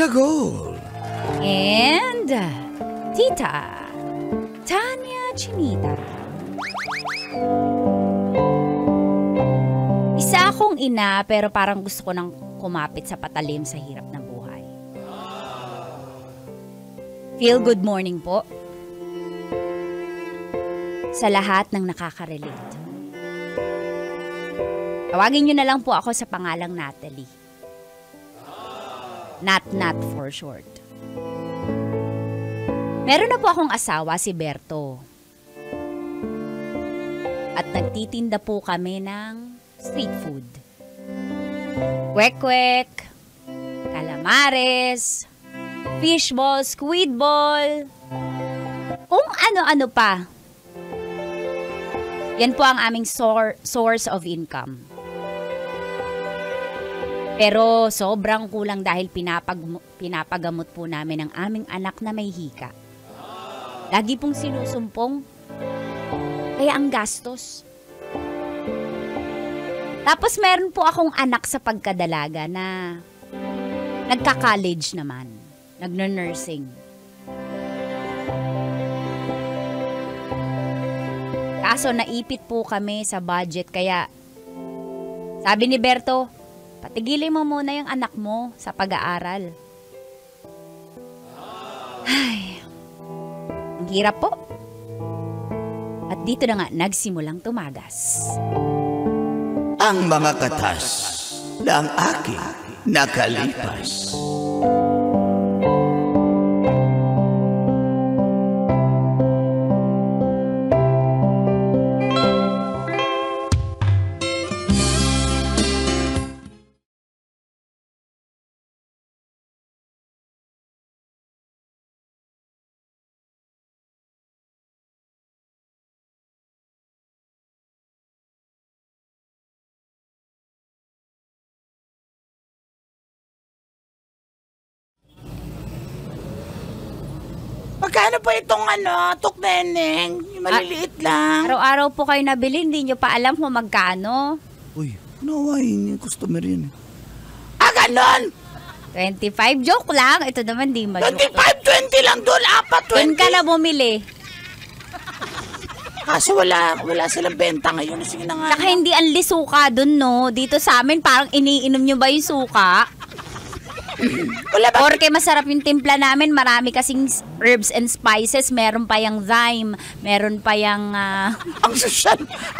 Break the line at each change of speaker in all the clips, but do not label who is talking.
Gold.
And Tita Tanya Chinita. Isa akong ina pero parang gusto ko nang kumapit sa patalim sa hirap ng buhay. Feel good morning po sa lahat ng nakaka-relate. Tawagin nyo na lang po ako sa pangalang Natalie. Nat for short. Meron na po akong asawa, si Berto. At nagtitinda po kami ng street food. Kwek-kwek, calamares, fishball, squid ball, kung ano-ano pa. Yan po ang aming source of income. Pero sobrang kulang dahil pinapagamot po namin ang aming anak na may hika. Lagi pong sinusumpong, kaya ang gastos. Tapos meron po akong anak sa pagkadalaga na nagka-college naman, nagno-nursing. Kaso naipit po kami sa budget kaya sabi ni Berto, patigilin mo muna yung anak mo sa pag-aaral. Ay, ang hirap po. At dito na nga nagsimulang tumagas.
Ang mga katas ng aking nakalipas. Magkano po itong tukneneng? Yung maliliit lang.
Araw-araw po kayo nabili, hindi nyo pa alam kung magkano.
Uy, nawain yung customer yun. Ganon!
25, joke lang. Ito naman di ma-joke.
25, 20 lang doon, 4, 20.
Doon ka na bumili.
Kaso wala silang benta ngayon. Sige na nga.
Saka hindi ang lisuka doon, no? Dito sa amin, parang iniinom nyo ba yung suka?
Wala ba?
Porque masarap yung timpla namin. Marami kasing herbs and spices. Meron pa yung thyme. Meron pa yung...
Ang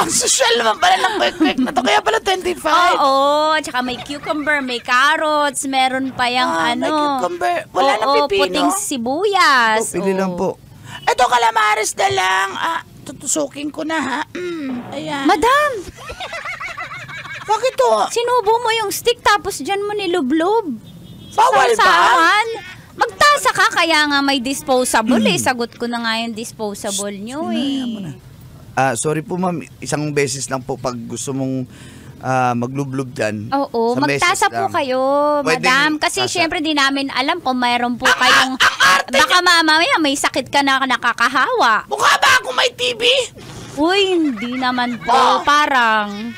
social naman pala ng quick na to. Kaya pala 25.
Oo. Tsaka may cucumber, may carrots. Meron pa yung
May cucumber. Wala na pipino.
Puting sibuyas.
Pili lang po. Ito, calamares na lang. Tutusukin ko na, ha? Ayan.
Madam!
Bakit to?
Sinubo mo yung stick tapos dyan mo nilublob.
Bawal ba?
Magtasa ka, kaya nga may disposable eh. Sagot ko na nga yung disposable nyo eh.
Sorry po ma'am, isang beses lang po pag gusto mong maglublob dyan.
Oo, magtasa po kayo, madam. Kasi syempre di namin alam kung mayroon po kayong... Baka mamaya may sakit ka na nakakahawa.
Mukha ba ako may TB?
Uy, hindi naman po. Parang...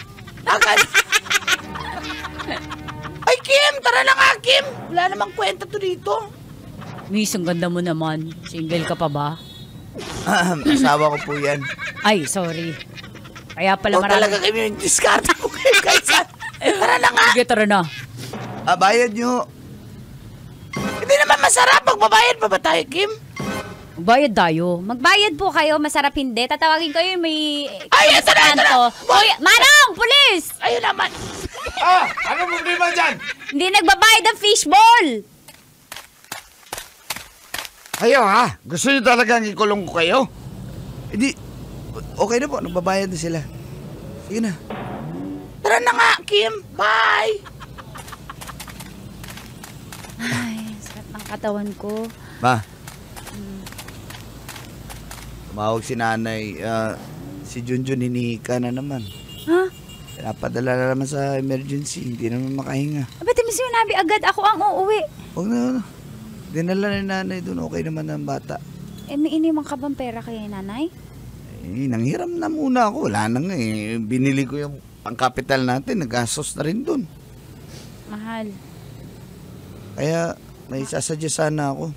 Ay, Kim! Tara na nga, Kim! Wala namang kwenta to dito.
Miss, ang ganda mo naman. Single ka pa ba?
Asawa ko po yan.
Ay, sorry. Kaya pala marami...
talaga kami yung discard ko kayo guys. Tara na nga.
Sige, tara na.
Bayad nyo. Hindi naman masarap. Magbabayad pa ba tayo, Kim?
Magbayad tayo. Magbayad po kayo. Masarap hindi. Tatawagin kayo may...
Ay, ito na!
Uy, Manong! Pulis!
Ayun naman.
Ano problema dyan?
Hindi nagbabayad ang fishball!
Ayaw ha? Gusto nyo talagang ikulong ko kayo?
Hindi. Okay na po. Nagbabayad na sila. Sige na. Tara na nga, Kim. Bye!
Ay, sakit ng katawan ko.
Ma. Tumawag si nanay. Si Junjun hinihika na naman.
Ha?
Pinapadala na naman sa emergency. Hindi naman makahinga.
Ba't mo sinabi agad ako ang uuwi?
Huwag na. Dinala ni nanay doon. Okay naman ang bata.
May inimang ka bang pera kay nanay?
Nanghiram na muna ako. Wala na nga eh. Binili ko yung pangkapital natin. Nagastos na rin doon.
Mahal.
Kaya may sasadya sana ako.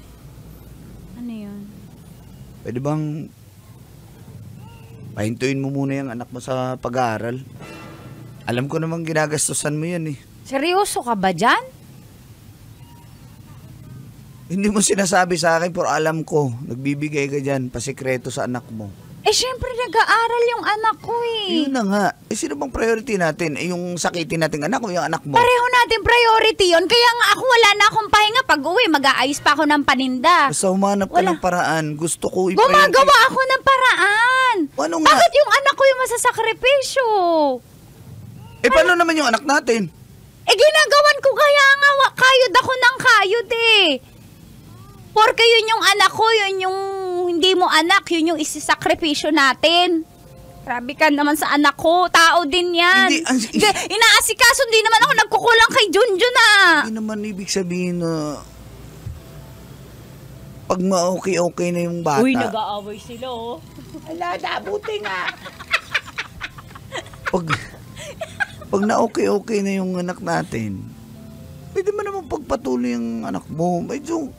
Ano yun?
Pwede bang pahintuin mo muna yung anak mo sa pag-aaral? Alam ko namang ginagastusan mo yan eh.
Seryoso ka ba dyan?
Hindi mo sinasabi sa akin pero alam ko, nagbibigay ka dyan, pasikreto sa anak mo.
Eh, syempre nag-aaral yung anak ko eh.
Yun na nga. Eh, sino bang priority natin? Eh, yung sakitin nating anak o yung anak mo?
Pareho natin priority yon. Kaya nga ako wala na akong pahinga. Pag uwi, mag-aayos pa ako ng paninda.
Basta humanap ka
Wala.
ng paraan. Gusto ko
Gumagawa ako ng paraan.
Ano nga?
Bakit yung anak ko yung masasakripisyo?
Eh, paano naman yung anak natin?
Eh, ginagawan ko kaya nga. Kayod ako ng kayod eh. Porke yun yung anak ko, yun yung hindi mo anak, yun yung isisakripisyo natin. Grabe ka naman sa anak ko. Tao din yan.
Hindi,
inaasikaso, hindi naman ako nagkukulang kay Junjun ah.
Hindi naman ibig sabihin na pag ma-okay na yung bata.
Uy, nag-aaway sila oh.
Ala, nabuti nga. pag na-okay na yung anak natin, pwede mo naman pagpatuloy yung anak mo. Medyo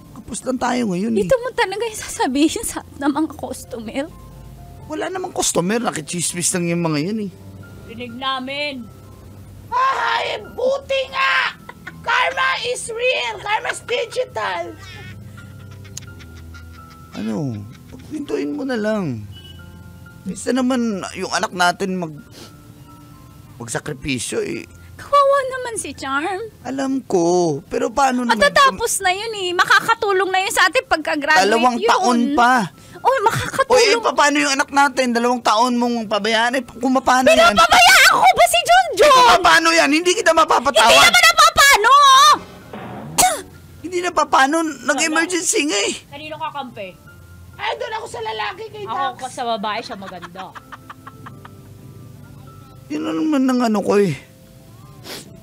kapos lang tayo ngayon eh.
Ito mo talaga yung sasabihin sa ng mga customer.
Wala namang customer, nakichismis lang yung mga yun eh.
Rinig namin.
Ay, buti nga! Karma is real! Karma's digital! Ano? Pagpintuin mo na lang. Isa naman yung anak natin magsakripisyo eh.
Kawawa naman si Charm.
Alam ko. Pero paano naman?
Matatapos na yun eh. Makakatulong na yun sa atin pagka-graduate
2 taon pa.
Oh, makakatulong.
Paano yung anak natin? 2 taon mong pabayaan. Eh, kung mapano yan?
Pinapabayaan ko ba si Junjun?
Paano yan? Hindi kita mapapatawad.
Hindi naman napapano!
Hindi na paano. Nag-emergency nga eh.
Kanino kakampi?
Ay, doon ako sa lalaki kay
Ako sa babae, siya maganda.
Yun naman ng ano ko eh.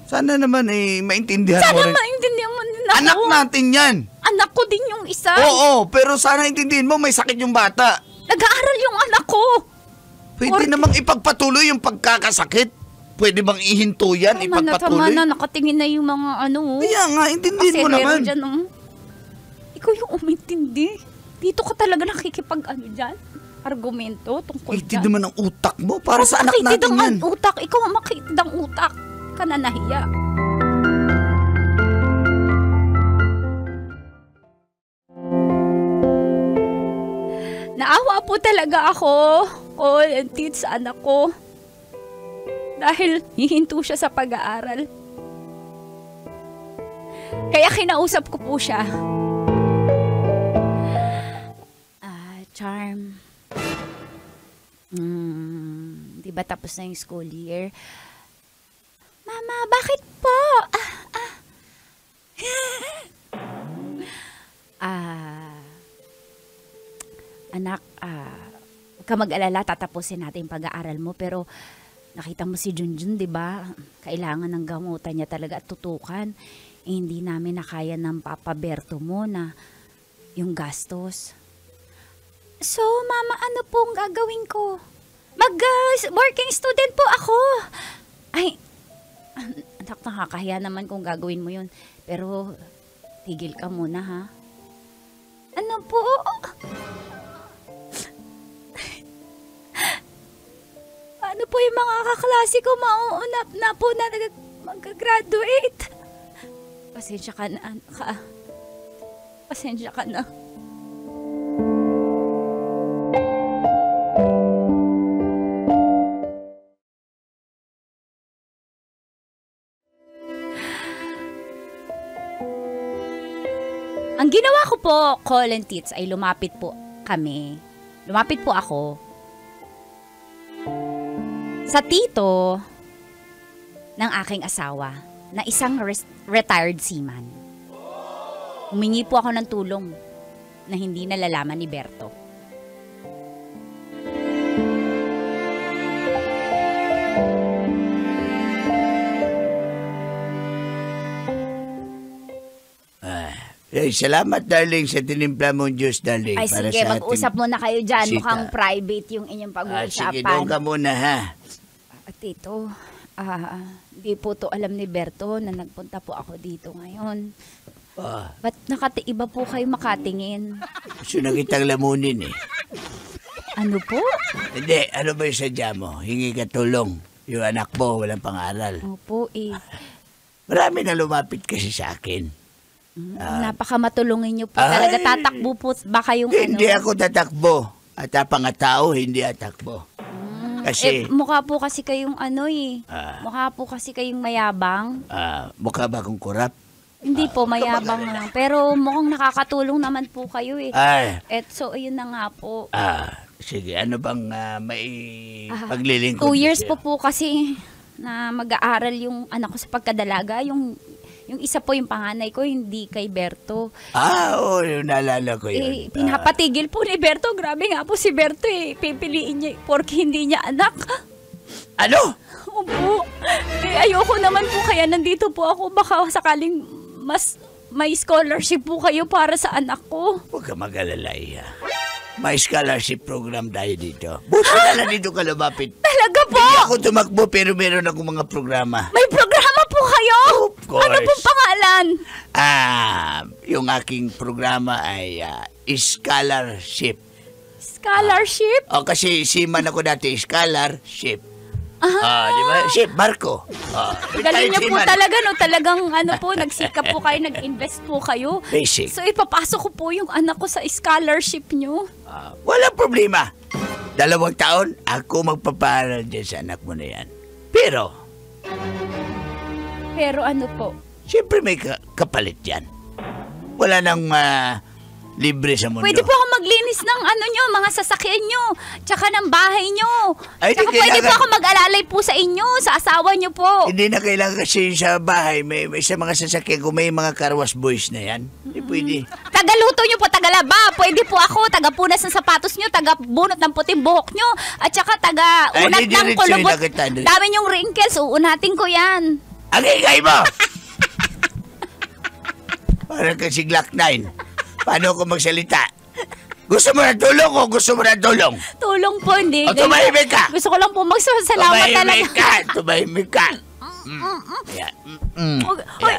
Sana naman eh, maintindihan mo
Sana
rin.
maintindihan mo din ako.
Anak natin yan.
Anak ko din yung isa.
Oo, pero sana intindihin mo, may sakit yung bata.
Nag-aaral yung anak ko.
Pwede namang ipagpatuloy yung pagkakasakit. Pwede bang ihinto yan, ipagpatuloy?
Tama na, nakatingin na yung mga ano.
Kaya nga, intindihin mo naman.
Dyan, Ikaw yung umintindi. Dito ka talaga nakikipag-ano dyan? Argumento tungkol
Itid
dyan.
naman ang utak mo para sa anak natin yan.
Utak. Ikaw ang makitid ang utak. Ka na nahiya. Naawa po talaga ako, and teach sa anak ko. Dahil hihinto siya sa pag-aaral. Kaya kinausap ko po siya. Charm. Di ba tapos na yung school year? Mama, bakit po? Anak, huwag ka mag-alala, tatapusin natin yung pag-aaral mo, pero nakita mo si Junjun, di ba? Kailangan ng gamutan niya talaga at tutukan. Eh, hindi namin nakaya ng Papa Berto mo na yung gastos. So, Mama, ano pong gagawin ko? Working student po ako. Ay, anak, nakakahiya naman kung gagawin mo yun. Pero, tigil ka muna, ha? Ano po? Ano po yung mga kaklase ko mauunap na po na mag-graduate? Pasensya ka na, anak. Pasensya ka na. Ang ginawa ko po, Call and Tits, ay lumapit po kami. Lumapit po ako sa tito ng aking asawa na isang retired seaman. Humingi po ako ng tulong na hindi nalalaman ni Berto.
Ay, salamat, darling, sa tinimpla mong Diyos, darling.
Ay,
para
sige,
sa
mag-usap
ating
muna kayo dyan.
sita.
Mukhang private yung inyong
Sige,
pag-uusapan.
doon ka muna, ha?
Tito, di po to alam ni Berto na nagpunta po ako dito ngayon. Ba't nakatiiba po kayo makatingin?
Gusto na kitang lamunin eh.
Ano po?
Hindi, ano ba yung sadya mo? Hingi ka tulong. Yung anak mo, walang pangaral.
Opo eh.
Marami na lumapit kasi sa akin.
Napakamatulungin niyo po. Talaga tatakbo po ba kayong
Hindi ako tatakbo. At tao, hindi atakbo. Kasi,
mukha po kasi kayong mukha po kasi kayong mayabang.
mukha ba akong kurap?
Hindi po, mayabang lang. Pero mukhang nakakatulong naman po kayo eh.
Ay,
So, ayun na nga po.
sige, ano bang may paglilingkod?
2 years
sa'yo?
po kasi na mag-aaral yung anak ko sa pagkadalaga. Yung isa po yung panganay ko, hindi kay Berto.
Oo, yung naalala ko yun.
Pinapatigil po ni Berto. Grabe nga po si Berto eh. Pipiliin niya porque hindi niya anak.
Ano?
Opo. Ayoko naman po kaya nandito po ako. Baka sakaling mas may scholarship po kayo para sa anak ko.
Huwag ka mag-alala, Iya. May scholarship program tayo dito. Buti na lang dito ka lumapit.
Talaga po?
Hindi ako tumakbo pero meron akong mga programa.
May programa po kayo?
Of course.
Ano pong pangalan?
Yung aking programa ay scholarship.
Scholarship?
Kasi seaman ako dati, scholarship. Di ba? Ship, barko.
Galing niyo po talaga, no? Talagang nagsikap po kayo, nag-invest po kayo.
Basic.
So, ipapasok ko po yung anak ko sa scholarship niyo.
Walang problema. 2 taon, ako magpapaaral dyan sa anak mo na yan. Pero
ano po?
siyempre may kapalit yan. Wala nang libre sa mundo.
Pwede po ako maglinis ng nyo, mga sasakyan nyo, tsaka ng bahay nyo.
Ay,
Tsaka
di
pwede
kailangan-
po ako mag-alalay po sa inyo, sa asawa nyo po.
Hindi na kailangan kasi sa bahay, may sa mga sasakyan ko, may mga carwash boys na yan. Hindi pwede.
Tagaluto nyo po, tagalaba. Pwede po ako, tagapunas ng sapatos nyo, tagabunot ng puting buhok nyo, at tsaka taga-unat
Ay, di
ng
diretso
kulubot.
yun na kita.
Dami nyong wrinkles, uunatin ko yan.
Ang ingay mo! Parang kasi Glock 9. Paano ako magsalita? Gusto mo na tulong o gusto mo na tulong?
Tulong po, hindi.
O, tumahimik ka!
Gusto ko lang po magsasalamat talaga.
Tumahimik ka! Yan.
Hoy,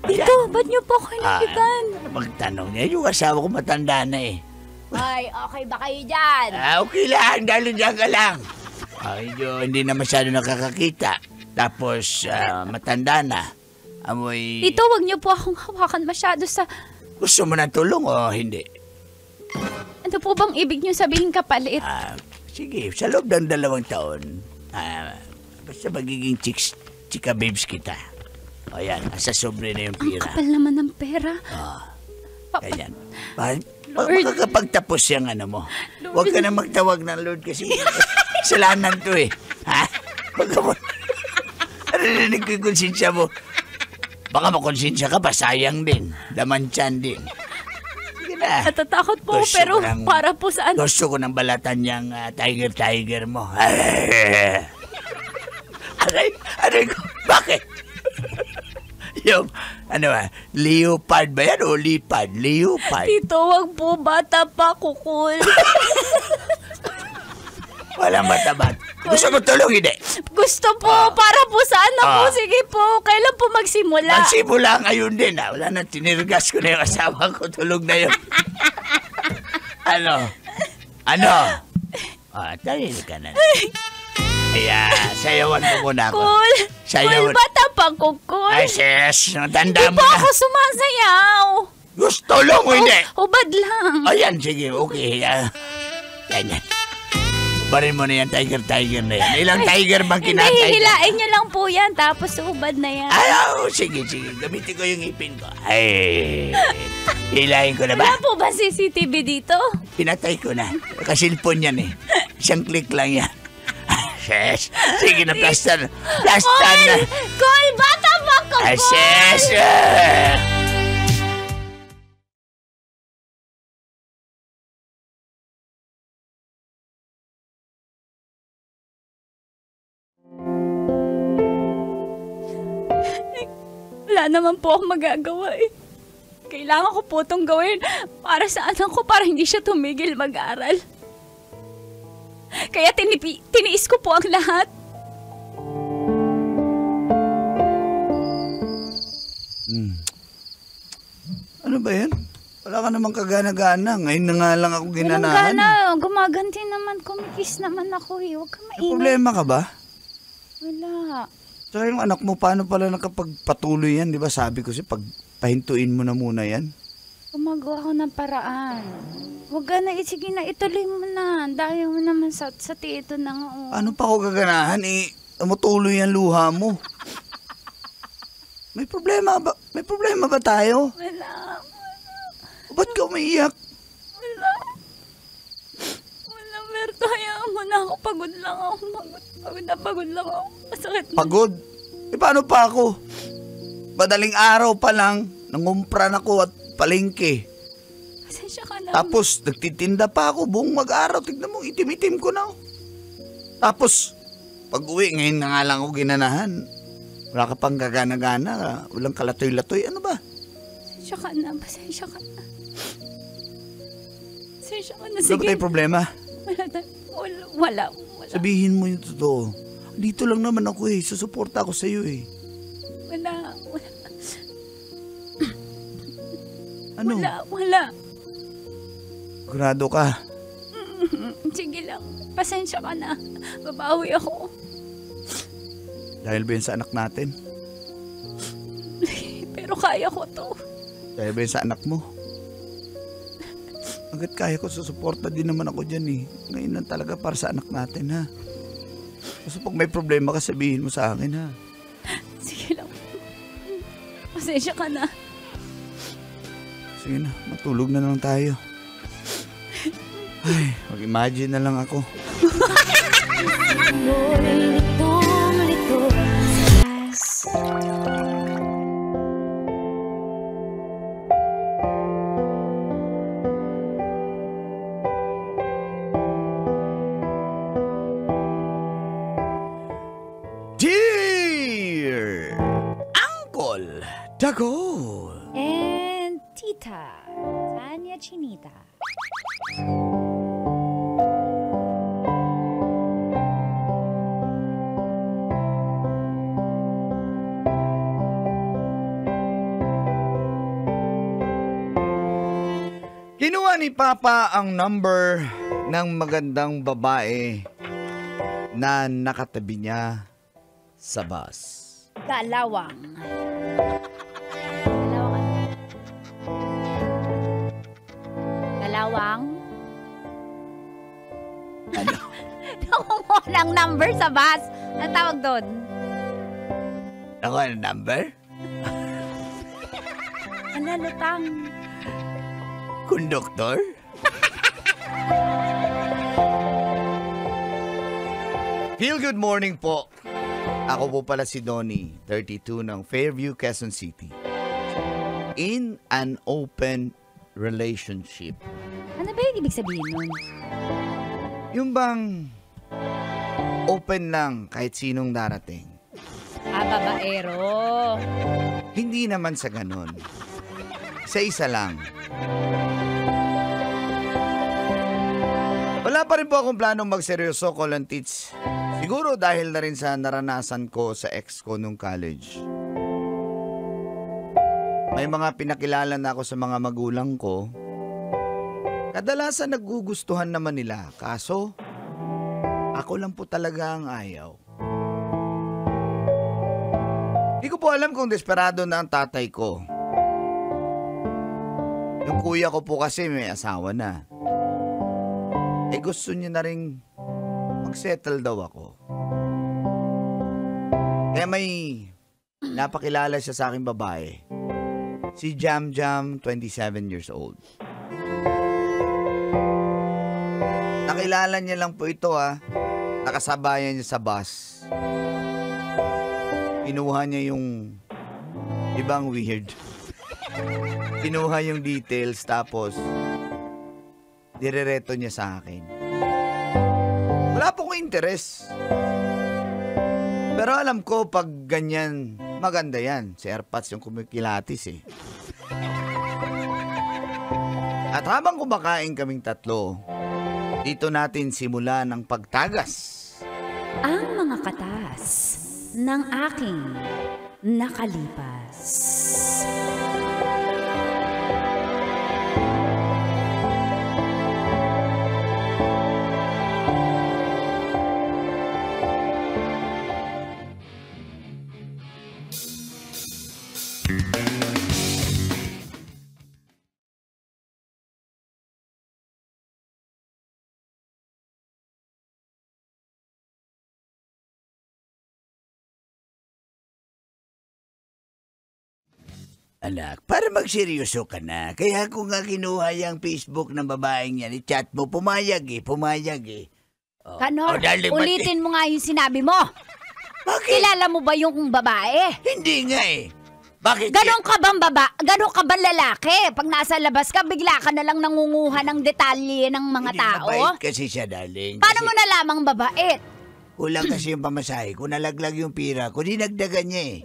Tito, ba't niyo po ako nakitan?
Magtanong niya, yung asawa ko matanda na eh.
Ay, okay ba kayo dyan?
Okay lang, dahil dyan ka lang. Hindi na masyado nakakakita. Tapos, matanda na. Amoy...
Tito, wag niyo po akong hawakan masyado sa...
Gusto mo na tulong o hindi?
Ano po bang ibig niyo sabihin kapalit?
Sige, sa loob ng 2 taon, basta magiging chika babes kita. O yan, sa sobre na yung
Ang
pira.
kapal naman ng pera.
Ganyan. Makakapagtapos yung mo. Huwag ka na magtawag ng Lord kasi kasalanan to eh. Ha? Huwag ka mo. Narinig ko yung konsensya mo. Baka makonsensya ka pa, sayang din. Laman tiyan din. Sige na.
Natatakot po,
Gusto
pero
ko ng-
para po saan?
Gusto ko ng balatan niyang tiger mo. Aray ko, bakit? Yung, leopard ba yan o lipad? Leopard.
Tito, wag po, bata pa, kukul.
Walang matabat. Gusto mo tulong, hindi?
Gusto po, para po saan na po? Sige po, kailan po magsimula?
Magsimula ngayon din. Wala na, tinirgas ko na yung asawa ko. Tulog na yun. Tahil ka na. Kaya, sayawan mo muna ako.
Cool.
Sayawan.
Cool, bata pa, kukul.
Ay, sis, tanda
Hindi
mo
po
na.
ako sumasayaw.
Gusto tulong o hindi?
Hubad lang.
Ayan, sige, okay. Ganyan. Barin mo na yan, tiger na yan. Ilang tiger bang
Hindi,
kinatay?
hilain niyo lang po yan, tapos hubad na yan.
Sige. Gamitin ko yung ipin ko. Ay, hilahin ko na ba?
Wala po ba CCTV dito?
Pinatay ko na. Kasilpon yan eh. Isang click lang yan. Ses, sige na, plastan na.
Cool, bata pa, kukul.
Ses,
Wala naman po ako magagawa eh. Kailangan ko po itong gawin para sa anak ko, para hindi siya tumigil mag-aral. Kaya tiniis ko po ang lahat.
Ano ba yan? Wala ka namang kagana-gana. Ngayon na nga lang ako
Walang
ginanahan.
gana. Gumaganti naman. Kumikis naman ako eh. Huwag ka
May
maingat.
problema ka ba?
Wala.
Tsaka yung anak mo, paano pala nakapagpatuloy yan? Di ba sabi ko siya, pagpahintuin mo na muna yan.
Gumagawa ako ng paraan. Huwag ka na. Sige na, ituloy mo na. Dahil mo naman sa tito na nga. Oh.
Ano pa ako gaganahan? Tumutuloy ang luha mo. May problema ba? May problema ba tayo?
Wala.
Ba't ka umiiyak?
Wala. Wala, Berto. Hayaan mo na ako. Pagod lang ako. Pagod lang ako. Masakit na.
Pagod? Paano pa ako? Madaling araw pa lang, nangumpran ako at palengke.
Pasensya ka na.
Tapos, nagtitinda pa ako buong mag-araw. Tignan mo, itim-itim ko na. Tapos, pag-uwi, ngayon na nga lang ako ginanahan. Wala ka pang gagana-gana. Walang kalatoy-latoy. Ano ba?
Pasensya ka na. Pasensya ka na. Pasensya ka na.
Ano ba
Sige.
tayong problema?
Wala.
Sabihin mo yung totoo. Dito lang naman ako eh. Susuporta ako sa'yo eh.
Wala.
Ano?
Wala.
Grado ka.
Sige lang. Pasensya ka na. Babawi ako.
Dahil ba yun sa anak natin?
Pero kaya ko to.
Dahil ba yun sa anak mo? Hanggat kaya ko, susuporta din naman ako dyan eh. Ngayon lang talaga para sa anak natin ha. Kasi pag may problema ka, sabihin mo sa akin ha.
Sige lang. Pasensya ka na.
Sige na, matulog na lang tayo. Ay, mag-imagine na lang ako. Dear Uncle Dagol.
And Tita Tanya Chinita.
Kinuha ni Papa ang number ng magandang babae na nakatabi niya sa bus.
Galawang. Galawang?
Ano?
Nakuha ng number sa bus. Ang tawag doon?
Nakuha ang number?
Ano, lutang?
Konduktor? Feel good morning po. Ako po pala si Donnie, 32 ng Fairview, Quezon City. In an open relationship.
Ano ba yung ibig sabihin nun?
Yung bang open lang kahit sinong darating.
Babaero.
Hindi naman sa ganun. Sa isa lang. Wala pa rin po akong planong magseryoso, Colon Tits. Siguro dahil na rin sa naranasan ko sa ex ko nung college. May mga pinakilala na ako sa mga magulang ko. Kadalasan nagugustuhan naman nila, kaso ako lang po talaga ang ayaw. Di ko po alam kung desperado na ang tatay ko. Yung kuya ko po kasi may asawa na. Gusto niya na rin mag-settle daw ako. Kaya may napakilala siya sa aking babae. Si Jam Jam, 27 years old. Nakilala niya lang po ito Nakasabayan niya sa bus. Kinuha niya yung ibang weird. Kinuha yung details tapos direreto niya sa akin. Wala po akong interes. Pero alam ko pag ganyan, maganda yan. Si Airpods yung kumikilatis eh. At habang kumakain kaming tatlo, dito natin simula ng pagtagas.
Ang mga katas ng aking nakalipas.
Anak, para magseryoso ka na. Kaya ako nga kinuha yung Facebook ng babaeng yan. I-chat mo, pumayag eh. Oh.
Kanor,
darling,
ulitin mo nga yung sinabi mo.
Bakit?
Kilala mo ba yung babae?
Hindi nga eh. Bakit?
Ganon ka bang ganon ka bang lalaki? Pag nasa labas ka, bigla ka na lang nangunguha ng detalye ng mga
Hindi,
tao?
mabait kasi siya, darling.
Paano
Kasi
mo nalamang babait?
kulang kasi yung pamasahe. Kung nalaglag yung pira ko, dinagdagan niya eh.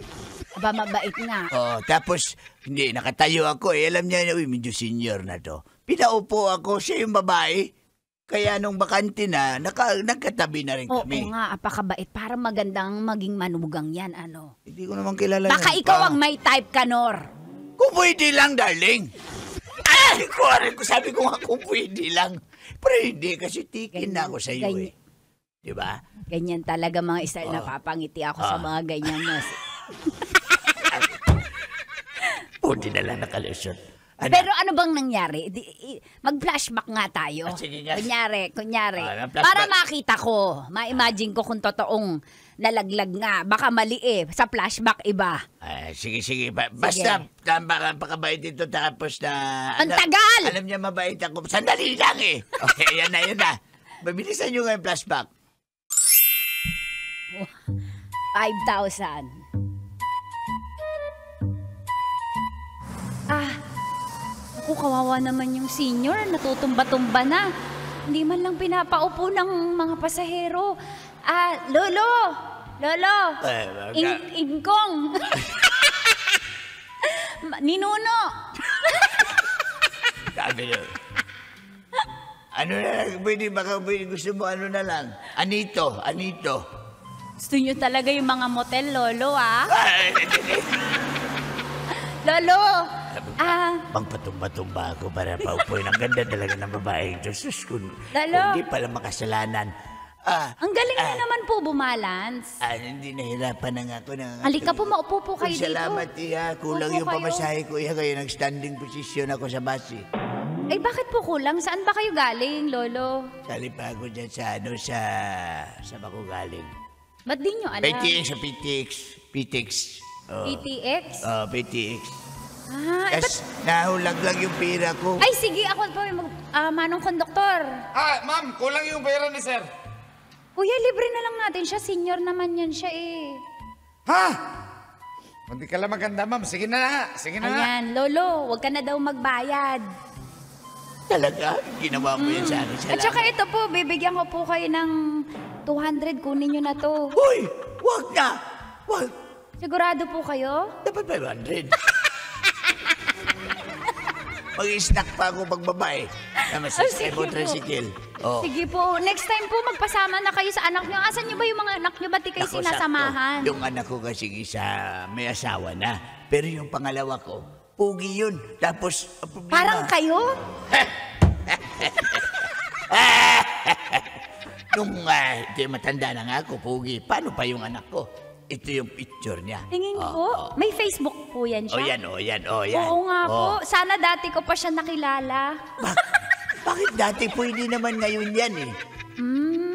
Aba, mabait nga.
Oh, tapos, hindi, nakatayo ako eh. Alam niya, uy, medyo senior na to. Pinaupo ako, siya yung babae. Kaya nung bakante na, nagkatabi na rin
Oo
kami.
nga, apakabait. Para magandang maging manugang yan, ano.
Hindi ko naman kilala
Baka
yan
ikaw
pa.
ang may type, Kanor.
Kung pwede lang, darling. Ay, sabi ko nga kung pwede lang. Pero hindi, kasi tikin na ako sa iyo eh. Diba?
Ganyan talaga mga style na papangiti ako sa mga ganyan.
Buti na lang nakalusot.
Pero ano bang nangyari? Mag-flashback nga tayo.
Sige nga.
Kunyari.
flashback.
Para makita ko, ma-imagine ko kung totoong nalaglag nga. Baka mali eh. Sa flashback iba.
Sige. Basta, pakabait ito tapos na...
Ang tagal!
Alam niya mabait ako. Sandali lang eh. Okay, yan na. Mabilisan nyo nga yung flashback.
5,000. Ako, kawawa naman yung senior. Natutumba-tumba na. Hindi man lang pinapaupo ng mga pasahero. Lolo! Ingkong! Ninuno!
Sabi nyo. Ano na lang, baka gusto mo ano na lang. Anito.
Gusto nyo talaga yung mga motel, Lolo, ah? Lolo!
Pangpatumba-tumba ako para paupuin. Ang ganda talaga ng babae. Diyos, kung
Lalo.
di pala makasalanan.
Ang galing na naman po bumalance.
Hindi nahirapan na nga ako.
Halika po, maupo po kayo dito.
Salamat, Iha. Kulang
Upo
yung
kayo.
pamasahe ko, Iha. Kaya nag-standing position ako sa basi.
Eh, bakit po kulang? Saan ba kayo galing, Lolo?
Sali pa ako dyan sa bako galing.
Ba't di nyo alam?
PTX. Oh.
PTX?
PTX.
Ba't...
Nahulaglag yung pira ko.
Ay, sige, ako po yung manong konduktor.
Ma'am, kulang yung pera ni sir.
Kuya, libre na lang natin siya. Senior naman yan siya eh.
Ha? Hindi ka lang maganda, ma'am. Sige na.
Ayan, Lolo, wag ka na daw magbayad.
Talaga? Ginawa mo yan sa akin.
At saka ito po, bibigyan ko po kayo ng 200. Kunin nyo na to.
Uy! Wag na! Wag!
Sigurado po kayo?
Dapat 500. Mag-snack pa ako pagbabae.
Sige
Mo
po.
tricycle. Oh.
Sige po. Next time po, magpasama na kayo sa anak nyo. Asan nyo ba yung mga anak nyo? Ba't di kayo
Naku,
sinasamahan?
sakto. Yung anak ko kasi may asawa na. Pero yung pangalawa ko, pugi yun. Tapos, ang problema...
Parang kayo?
Nung matanda na nga ako, pugi. Paano pa yung anak ko? Ito yung picture niya.
Tingin po. May Facebook po yan siya.
Yan.
Oo nga po. Sana dati ko pa siya nakilala.
Bakit dati pwede naman ngayon yan eh?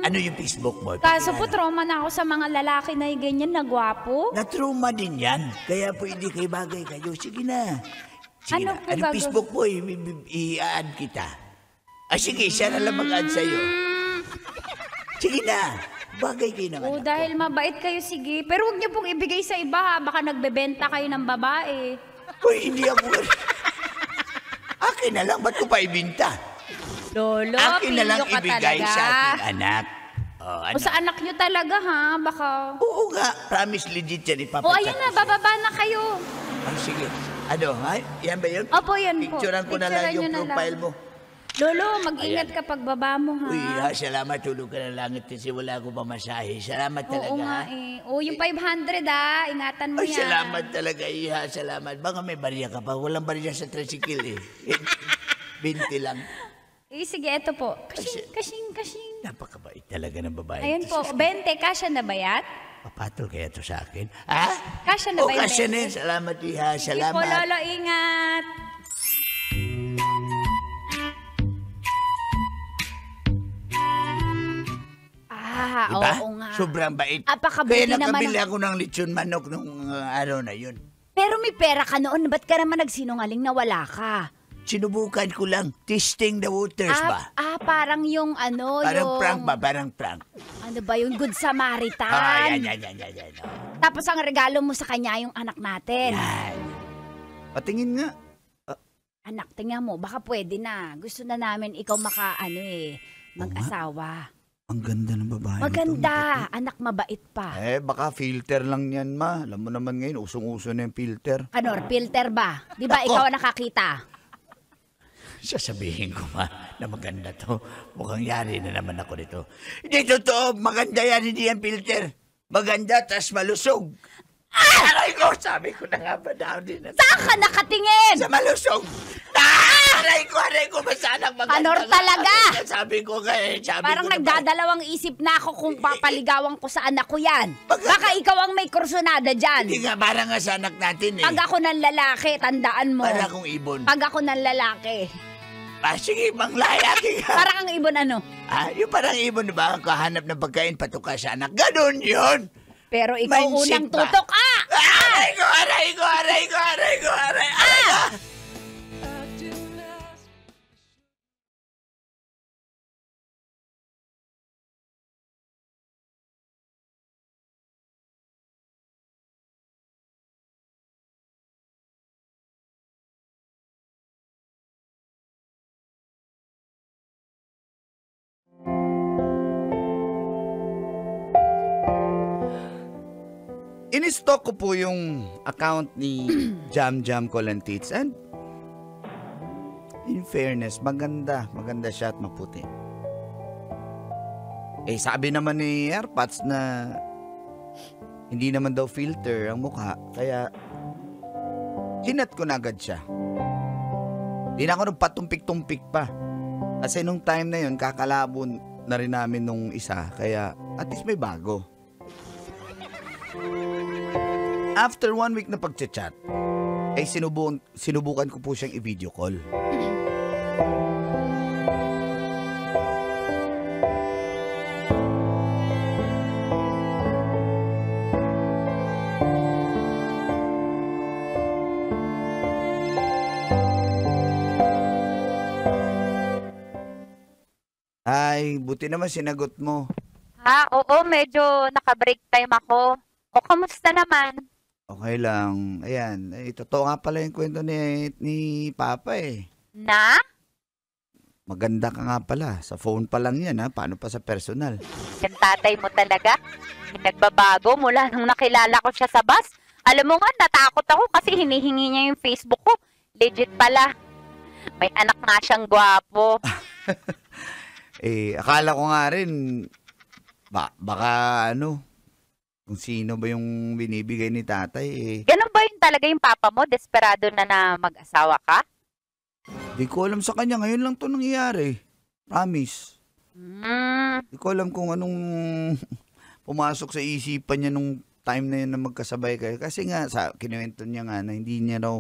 Ano yung Facebook mo?
Kaso po, trauma na ako sa mga lalaki na ganyan na gwapo.
Na-trauma din yan. Kaya pwede kayo bagay kayo. Sige na. Sige
Ano
na.
po
Ano Facebook mo? I-add kita. Sige, siya na lang mag-add sa'yo. Sige na. Bagay kayo naman.
Dahil mabait kayo, sige. Pero huwag niyo pong ibigay sa iba ha. Baka nagbebenta kayo ng babae.
Uy, hindi ako. Akin na lang. Ba't ko pa ibinta?
Lolo,
Akin na lang
pilyo ka
ibigay
talaga.
sa aking anak.
O sa anak niyo talaga ha. Baka...
Oo nga. Promise legit yan.
O ayun na, bababa na kayo.
Sige. Ano, ha? Yan ba yun?
Opo, yan po.
Picturean ko na lang
Picturean
yung
nyo na
profile
lang.
mo.
Lolo, mag-ingat ka pag baba mo ha.
Uy, salamat. Tulog ka ng langit kasi wala akong pamasahe. Salamat talaga,
Oo nga eh. O yung 500 ha. Ingatan mo
Ay,
yan.
salamat talaga, Iha. Salamat. Baka may barya ka pa. Walang barya sa tricycle eh. 20 lang.
Sige, eto po. Kasing.
Napakabait talaga ng babae.
Ayun po, 20. Kasya na ba yan?
Papatol kaya to sa akin. Ha?
Kasya na ba yung
kasya
20?
na yun. Salamat, Iha.
Sige
Salamat.
po, Lolo, ingat.
Diba?
Oo nga.
Sobrang bait.
Apakabuti
Kaya
naman
nakabili
ang-
ako ng lechon manok nung araw na yun.
Pero may pera ka noon, ba't ka naman nagsinungaling na wala ka?
Sinubukan ko lang. Testing the waters ba?
Parang yung
Parang prank ba? Parang prank.
Ano ba yung Good Samaritan?
Yan.
Tapos ang regalo mo sa kanya yung anak natin.
Yan.
Patingin nga.
Anak, tingnan mo, baka pwede na. Gusto na namin ikaw mag-asawa.
Ang ganda ng babae na to,
Maganda,
Makati.
anak mabait pa.
Baka filter lang yan, ma. Alam mo naman ngayon, usong-uso na yung filter.
Kanor, filter ba? Di ba ikaw ang nakakita?
Sasabihin ko na maganda to. Mukhang yari na naman ako nito. Hindi totoo. Maganda yan, hindi yan filter. Maganda, tas malusog. Aray ko! Sabi ko na nga ba daw din.
Saan ka nakatingin?
Sa malusog! Aray ko! Masanang maganda.
Kanor talaga!
Sabi ko kaya,
Parang nagdadalawang isip na ako kung papaligawan ko sa anak ko yan.
Pag-
Baka ikaw ang may kursunada dyan.
Hindi nga, parang nga sa anak natin eh.
Pag ako ng lalaki, tandaan mo.
Para akong ibon.
Pag ako ng lalaki.
Sige, manglayaki ka.
Parang ang ibon ano?
Yung parang ibon, diba? Kahanap ng pagkain, patuka sa anak. Ganon yun!
Pero ikaw
Mindset
unang
ba?
tutok,
Aray ko!
In-stock ko po yung account ni Jam Jam Colantits and in fairness, maganda siya at maputi. Sabi naman ni Airpods na hindi naman daw filter ang mukha, kaya hinat ko na agad siya. Di na ako nung patumpik-tumpik pa. Kasi nung time na yun, kakalabo na rin namin nung isa, kaya at least may bago. After 1 week na pagchat-chat, sinubukan ko po siyang i-video call. Ay, buti naman sinagot mo.
Oo, medyo naka-break time ako. O, kamusta naman?
Okay lang. Ayan, totoo nga pala yung kwento ni Papa eh.
Na?
Maganda ka nga pala. Sa phone pa lang yan ha. Paano pa sa personal?
Yung tatay mo talaga? Yung nagbabago mula nung nakilala ko siya sa bus. Alam mo nga, natakot ako kasi hinihingi niya yung Facebook ko. Legit pala. May anak nga siyang gwapo.
Akala ko nga rin, baka kung sino ba yung binibigay ni tatay
Ganun ba yun talaga yung papa mo? Desperado na mag-asawa ka?
Di ko alam sa kanya. Ngayon lang to nangyayari. Promise. Di ko alam kung anong pumasok sa isipan niya nung time na yun na magkasabay kayo. Kasi nga, kinuwento niya nga na hindi niya raw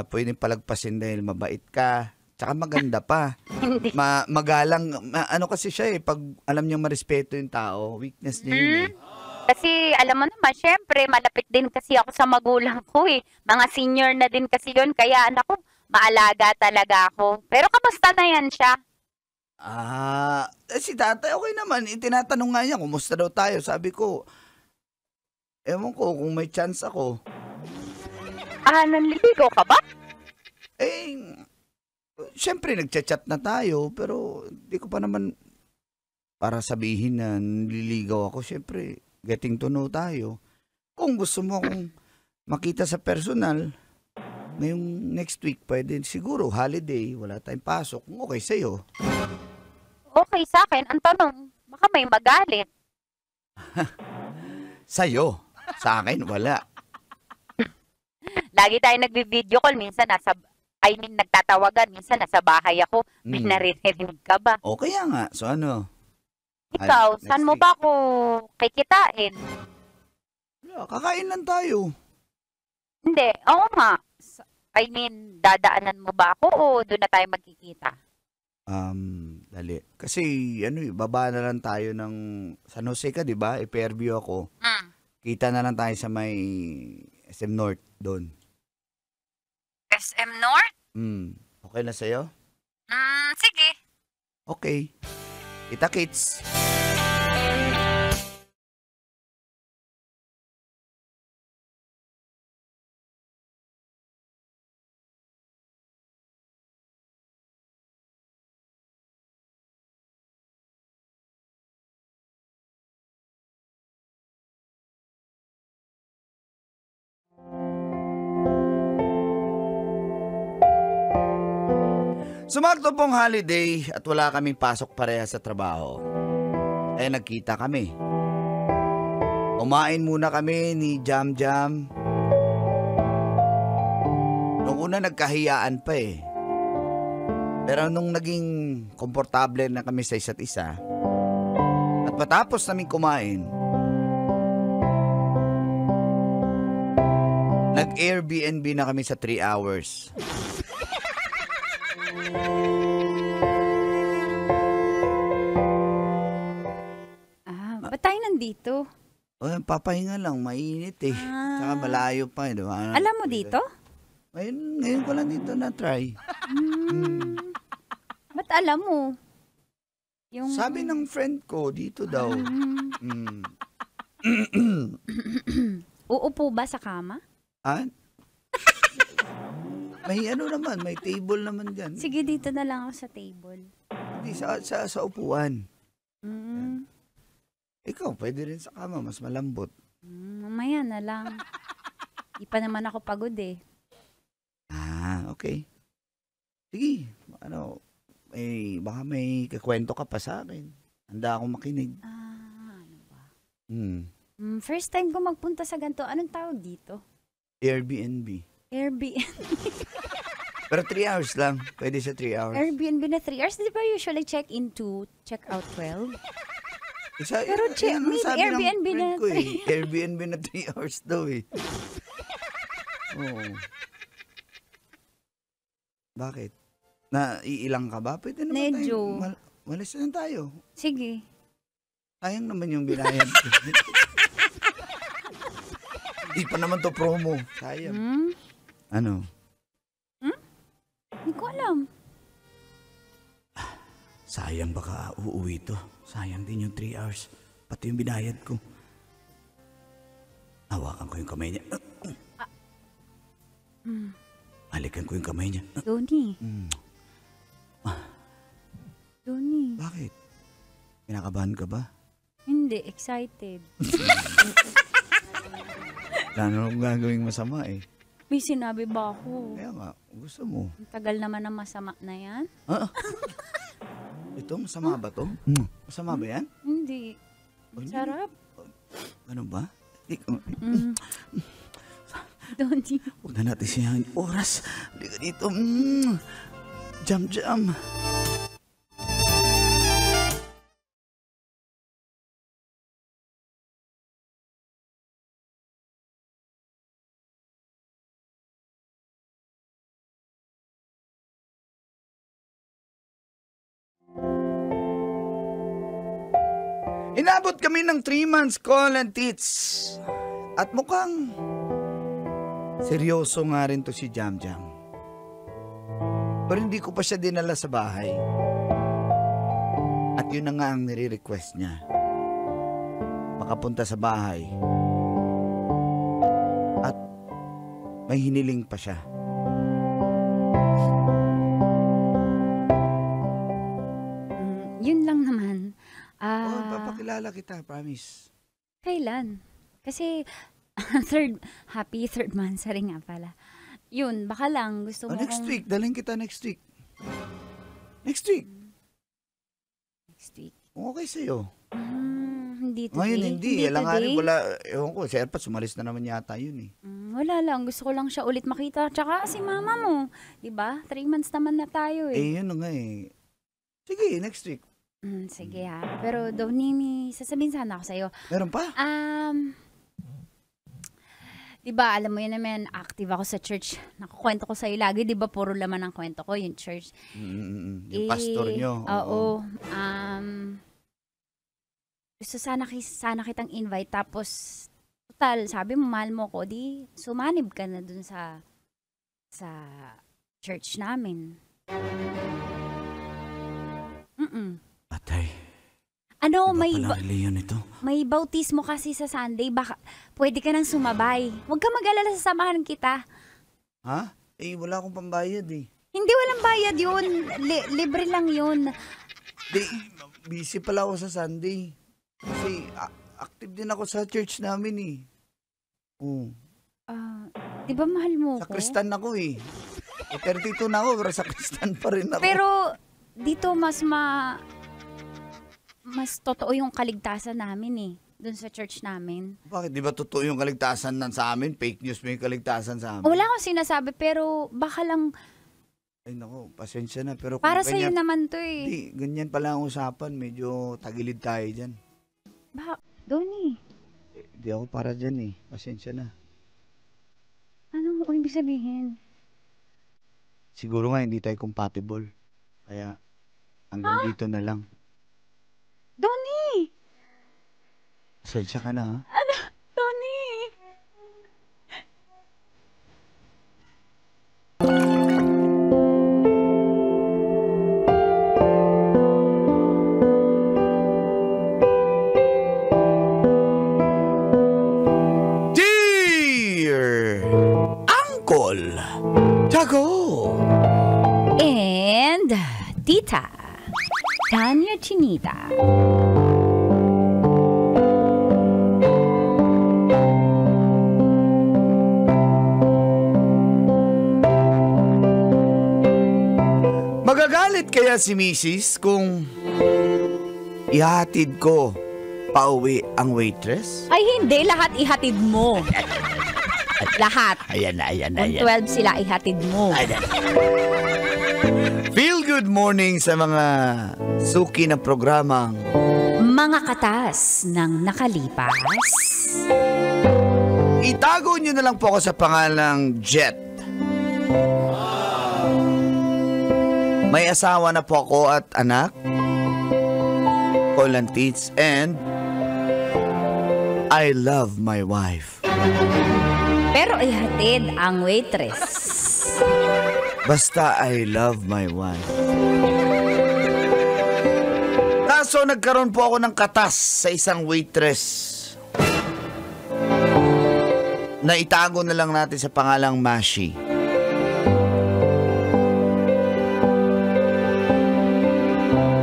pwedeng palagpasin dahil mabait ka. Tsaka maganda pa.
Hindi.
Magalang. Ano kasi siya pag alam niya marespeto yung tao, weakness niya yun
Kasi alam mo naman, syempre, malapit din kasi ako sa magulang ko Mga senior na din kasi yun. Kaya anak ko, maalaga talaga ako. Pero kamusta na yan siya?
Si tatay okay naman. Itinatanong nga niya, kumusta daw tayo? Sabi ko, ewan ko kung may chance ako.
Nanliligaw ka ba?
Siyempre nagchat-chat na tayo, pero di ko pa naman para sabihin na nililigaw ako. Siyempre, getting to know tayo. Kung gusto mo akong makita sa personal, ngayong next week, pwede siguro, holiday, wala tayong pasok. Kung okay sa'yo.
Okay sa akin. Ang tanong, baka may magalit.
Sa'yo. Sa akin, wala.
Lagi tayo nagbi-video call. Minsan nagtatawagan. Minsan nasa bahay ako. May naririnig ka ba?
O kaya nga. So ano?
Ikaw,
Next
saan mo
week.
ba ako kikitain?
Kakain lang tayo.
Hindi. Oo nga. Dadaanan mo ba ako o doon na tayo magkikita?
Dali. Kasi, baba na lang tayo ng San Jose ka, di ba? I-Fairview ako. Kita na lang tayo sa may SM North, doon.
SM North?
Okay na sa'yo?
Sige.
Okay. Kita-kits. Sumakto pong holiday at wala kaming pasok pareha sa trabaho. Nagkita kami. Umain muna kami ni Jam Jam. Nung una nagkahiyaan pa Pero nung naging komportable na kami sa isa't isa, at matapos namin kumain, nag-Airbnb na kami sa 3 hours.
Ba't tayo nandito?
Papahinga lang, mainit Tsaka malayo pa di ba?
Alam mo dito?
Ngayon ko lang dito na-try.
Ba't alam mo?
Sabi ng friend ko, dito daw.
Uupo ba sa kama?
May naman, may table naman dyan.
Sige, dito na lang ako sa table.
Hindi, sa upuan.
Mm.
Ikaw, pwede rin sa kama, mas malambot.
Mamaya na lang. Di pa naman ako pagod
Okay. Sige, baka may kakwento ka pa sa akin. Handa akong makinig.
Ano ba?
First
First time ko magpunta sa ganito. Anong tawag dito?
Airbnb.
Airbnb.
Pero 3 hours lang. Pwede sa 3 hours.
Airbnb na 3 hours. Di ba usually check-in 2, check-out 12? Pero
yan ang
may
sabi ng
Airbnb
friend
na
ko Airbnb na 3 hours daw Oo. Bakit? Naiilang ka ba? Pwede naman
Medyo.
tayo. Malis na tayo.
Sige.
Sayang naman yung binayad ko. Hindi pa naman to promo. Sayang. Ano?
Hindi ko alam.
Sayang baka uuwi to. Sayang din yung 3 hours. Pati yung binayad ko. Hawakan ko yung kamay niya. Halikan ko yung kamay niya.
Donnie. Donnie.
Bakit? Kinakabahan ka ba?
Hindi. Excited.
Plano akong gagawing masama
May sinabi ba ako?
Kaya nga, gusto mo.
Ang tagal naman ng masama na yan.
Ito, masama ba to? Masama ba yan?
Hindi. Sarap.
Ano ba?
Donnie.
Huwag na natin siyang oras. Halika dito. Jam, jam. Inabot kami ng 3 months call and teach. At mukhang seryoso nga rin to si Jam Jam. Pero hindi ko pa siya dinala sa bahay. At yun na nga ang nire-request niya. Makapunta sa bahay. At may hiniling pa siya.
Yun lang naman.
Papakilala kita, promise.
Kailan? Kasi happy third month rin nga pala. Yun, baka lang gusto mo
Next week, dalhin kita next week. Next week.
Next week.
Okay sa'yo.
Hindi today.
Ngayon hindi. Alam nga rin, wala. Ewan ko, si Erpat, sumalis na naman yata yun
Wala lang. Gusto ko lang siya ulit makita. Tsaka si mama mo. Diba? 3 months naman na tayo
yun na nga Sige, next week.
Sige Pero Donnie, sasabihin sana ako sa'yo.
Meron pa?
Diba, alam mo yun naman, active ako sa church. Nakukwento ko sa'yo lagi, diba, puro laman ng kwento ko, yung church.
Yung pastor nyo.
Oo. Gusto sana kitang invite, tapos Total, sabi mo, mahal mo ko, di sumanib ka na dun sa church namin.
Atay,
Ano,
iba pala ang Leon ito.
may bautismo kasi sa Sunday, baka pwede ka nang sumabay. Huwag ka mag-alala, sasamahan kita.
Ha? Wala akong pambayad eh.
Hindi, walang bayad yun. Libre lang yun.
Di, busy pala ako sa Sunday. Kasi active din ako sa church namin eh. Oo.
Di ba mahal mo
Sa
ko?
Kristan ako eh. 32 na ako pero sa Kristan pa rin ako.
Pero dito mas totoo yung kaligtasan namin eh. Doon sa church namin.
Bakit? Di ba totoo yung kaligtasan sa amin? Fake news may kaligtasan sa amin?
Wala akong sinasabi pero baka lang
Ay nako, pasensya na. Pero kung
para sa'yo
ganyan,
naman to eh.
Hindi, ganyan pala ang usapan. Medyo tagilid tayo dyan.
Donnie,
Hindi ako para dyan eh. Pasensya na.
anong ibig sabihin?
Siguro nga hindi tayo compatible. Kaya hanggang dito na lang.
Donnie!
Pasensya ka na ha.
Donnie!
Dear Uncle Tago!
And Tita Tanya Chinita.
Magagalit kaya si Mrs. kung ihatid ko pauwi ang waitress?
Ay hindi, lahat ihatid mo. Lahat.
Ayan na, ayan na,
Kung
ayan.
12 sila, ihatid mo.
Ayan.
Feel good morning sa mga suki ng programang
Mga katas ng nakalipas.
itago nyo na lang po ako sa pangalang Jet. May asawa na po ako at anak, Colantits, and I love my wife.
Pero ihatid ang waitress.
Basta I love my wife. Kaso nagkaroon po ako ng katas sa isang waitress na itago na lang natin sa pangalang Mashi.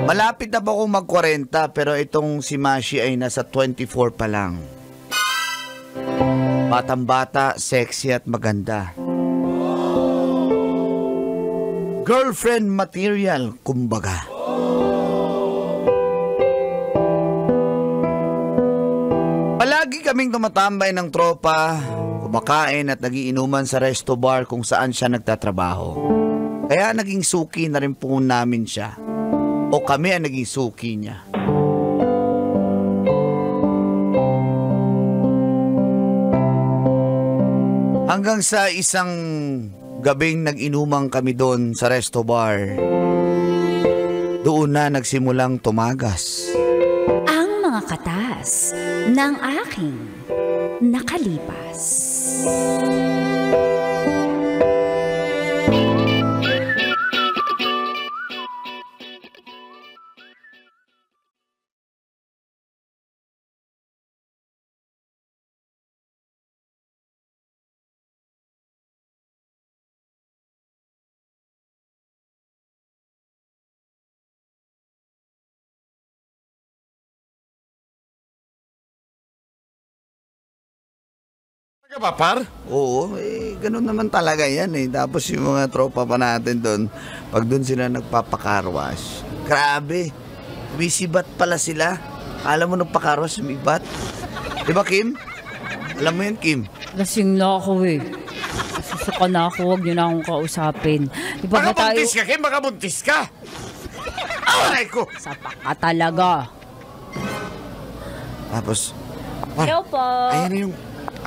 Malapit na po akong mag-40 pero itong si Mashi ay nasa 24 pa lang. Batang-bata, sexy at maganda. Girlfriend material, kumbaga. Palagi kaming tumatambay ng tropa, kumakain at nagiinuman sa resto bar kung saan siya nagtatrabaho. Kaya naging suki na rin po namin siya. O kami ang naging suki niya. Hanggang sa isang gabing nag-inumang kami doon sa resto bar. Doon na nagsimulang tumagas.
Ang mga katas ng aking nakalipas.
Ka ba, par? Oo, ganun naman talaga yan eh. Tapos yung mga tropa pa natin doon, pag doon sila nagpapakarwash. Grabe, bisibat pala sila. Alam mo nagpakarwash, sumibat. Diba, Kim? Alam mo yan, Kim?
Lasing na ako eh. Susuka na ako, huwag niyo na akong kausapin. Di ba ba tayo?
Ka, Kim? Baka buntis ka! Aray ko!
Sapak ka talaga.
Tapos, par,
Hello po.
ayan yung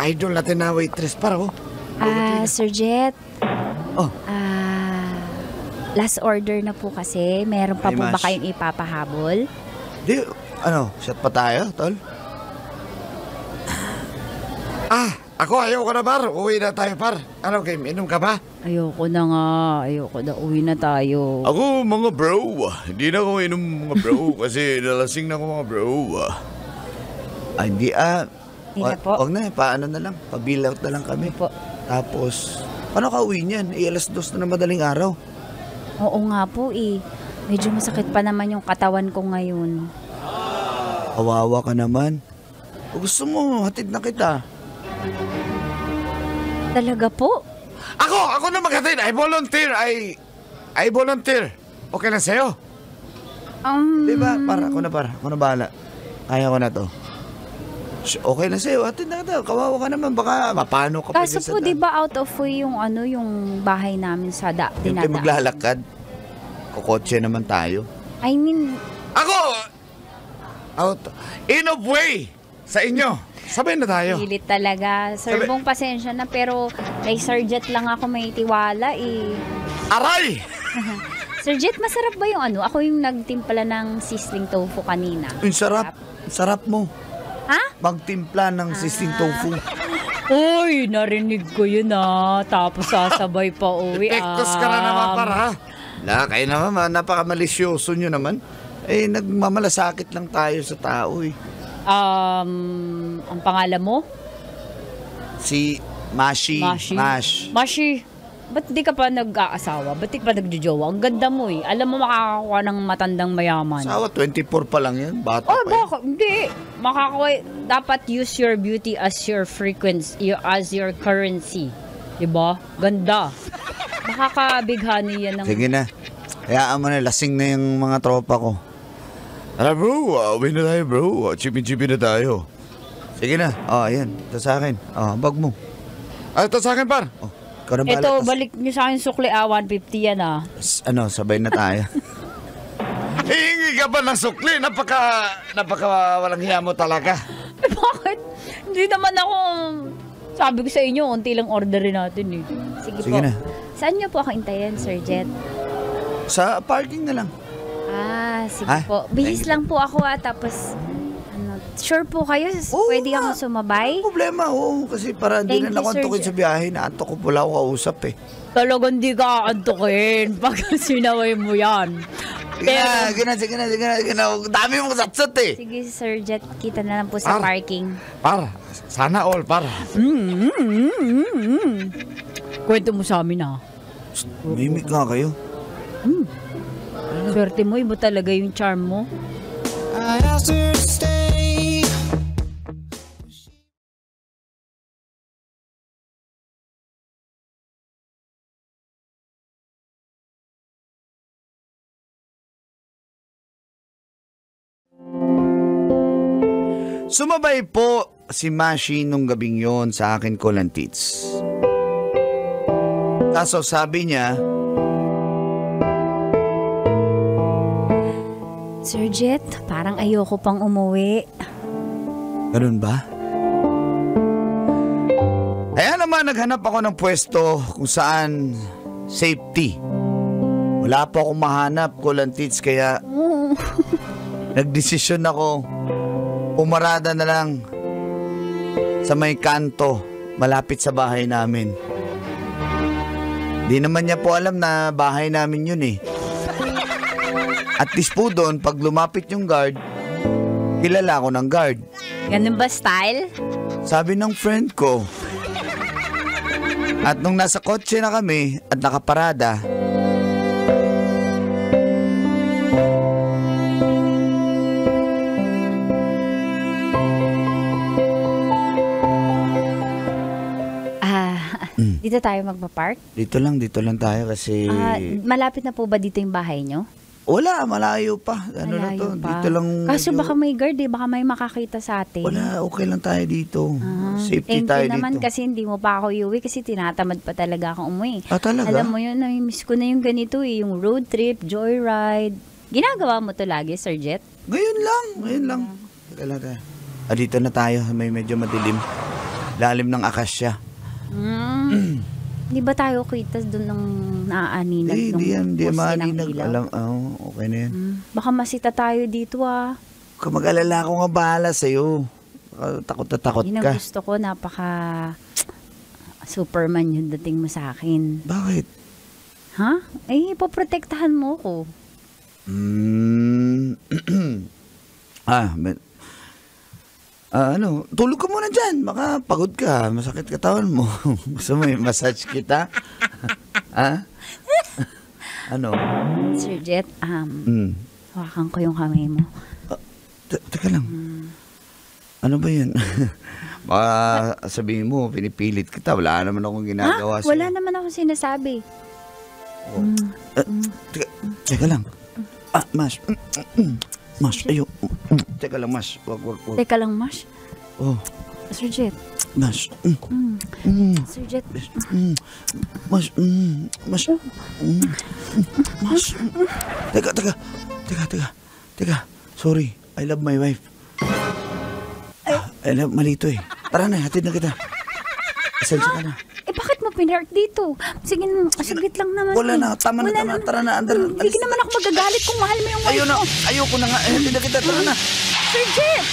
idol natin na waitress, par, oh.
Sir Jet.
Oh.
Last order na po kasi. Meron pa
Ay,
po ba
Mash.
kayong ipapahabol?
Di, ano, shot pa tayo, tol?
Ako ayoko na par. Uwi na tayo par. Ano game? Inom ka ba?
Ayoko na nga. Ayoko na. Uwi na tayo.
Ako mga bro, hindi na ako inom mga bro kasi nalasing na ako mga bro. Ay, hindi
Hindi na po.
Wag na, paano na lang, pa-bill out na lang kami.
Po.
Tapos, paano ka uwi niyan? Alas 2 na ng madaling araw.
Oo nga po eh. Medyo masakit pa naman yung katawan ko ngayon.
Kawawa ka naman. Kung gusto mo, hatid na kita.
Talaga po?
Ako na maghatid. I volunteer. Okay na sa'yo?
Di ba? Ako na bahala. Kaya ko na to. Okay na sa'yo, hatid na kita. Kawawa ka naman, baka mapano ka pa
Kaso
dyan sa
po,
daan.
di ba out of way yung yung bahay namin sa
Yung
dinadaan?
maglalakad. Kukotse naman tayo.
I mean,
Ako! Out. In of way! Sa inyo. Sabay na tayo.
pilit talaga. Sir
Sabi-
Bong, pasensya na, pero kay Sir Jet lang ako may tiwala eh.
Aray!
Sir Jet, masarap ba yung Ako yung nagtimpla ng sizzling tofu kanina.
Yung sarap. Sarap mo.
Ha?
Magtimpla ng sisting tofu.
Uy, narinig ko yun Tapos sasabay pa uwi
Epektos ka na naman para ha.
Kayo naman, napakamalisyoso nyo naman. Nagmamalasakit lang tayo sa tao eh.
Ang pangalan mo?
Si Mashi.
Mashi. Ba't di ka pa nag-aasawa? Ba't di ka pa nagjojowa? Ang ganda mo eh. Alam mo makakakuha ng matandang mayaman.
Sawa, 24 pa lang yan. Bata
Oh,
pa yan.
baka, hindi. Makakakuha, dapat use your beauty as your frequency, as your currency. Diba? Ganda. Makakabighani yan ng...
Sige na. Hayaan mo na, lasing na yung mga tropa ko. Tara bro, uwi na tayo bro. Chipi-chipi na tayo. Sige na. Ayan. Ito sa akin. Bag mo.
Ito sa akin par.
Ikaw na bahala.
Ito,
Tas-
balik niyo sa akin sukli, 150 yan
sabay na tayo.
Hihingi ka ba ng sukli? Napaka walang hiya mo talaga.
Bakit? Hindi naman ako... Sabi ko sa inyo, unti lang orderin natin eh. Sige
Sige
po.
na.
Saan niyo po ako intayin, Sir Jet?
Sa parking na lang.
Sige po. Bihis lang po ako tapos... Sure po kayo?
Oo
Pwede
nga.
ako sumabay?
Problema, oo. Kasi para hindi
Thank
na
you, Sir
nakantukin sa biyahe. Naantok ko pala ako kausap eh.
Talagang di ka aantukin pag sinaway mo yan.
Sige na. Dami mong satsat eh.
Sige, Sir Jet, kita na lang po sa parking.
Par, sana all par.
Kwento mo sa amin
Mimik nga kayo.
Swerte mo, iba talaga yung charm mo.
I asked her to stay.
Sumabay po si Mashi nung gabing yon sa akin ko lang tits. Kaso sabi niya,
Sir Jet, parang ayoko pang umuwi.
ganun ba? Kaya naman naghanap ako ng pwesto kung saan safety. Wala pa akong mahanap ko lang tits kaya nagdesisyon ako pumarada na lang sa may kanto malapit sa bahay namin. Di naman niya po alam na bahay namin yun eh. At least po doon, pag lumapit yung guard, kilala ko ng guard.
Ganun ba style?
Sabi ng friend ko. At nung nasa kotse na kami at nakaparada,
Dito tayo magpa-park?
dito lang tayo kasi
Malapit na po ba dito yung bahay nyo?
wala, malayo pa. Ano na
Malayo
to?
pa.
Dito lang.
Kaso
medyo-
baka may guard baka may makakita sa atin.
Wala, okay lang tayo dito. Safety
Thank
tayo
you naman
dito.
kasi hindi mo pa ako iuwi kasi tinatamad pa talaga akong umuwi.
Talaga?
Alam mo yun, miss ko na yung ganito yung road trip, joyride. Ginagawa mo to lagi, Sir Jet?
Ngayon lang. Teka lang tayo. Dito na tayo, may medyo madilim. Lalim ng akasya.
Di ba tayo kita doon ng naaaninag nung
Hindi
poste ng
maaninag.
ilaw?
Alam, okay na yan.
Baka masita tayo dito
Kung mag-alala ako nga bahala sa'yo. takot na takot
Yun ang
ka.
gusto ko, napaka Superman yung dating mo sa akin.
Bakit?
Ha? Eh, poprotektahan mo ko.
Tulog ka muna dyan. Baka pagod ka. Masakit katawan mo. Gusto mo yung massage kita? Ha? Ano?
Sir Jet, hawakan ko yung kamay mo.
Teka lang. Ano ba yan? Baka sabihin mo, pinipilit kita. Wala naman akong ginagawa sa'yo.
Wala naman akong sinasabi.
Teka lang. Mas. Mas, ayo. Teka lang, Mas. Wag.
Teka lang, Mash.
Oh,
Sir Jet.
Mas.
Sir Jet.
Mas. Mas. Mas. Teka. Sorry. I love my wife. I love malito eh. Tara na, hatid na kita. Asensya ka na.
Eh, bakit mo pinark dito? Sige, saglit lang naman.
Wala na, tama na. Tara na, andar.
Hindi naman ako magagalit kung mahal mo yung wife mo.
Ayoko na nga. Hatid na kita, tara na.
Sir Jet!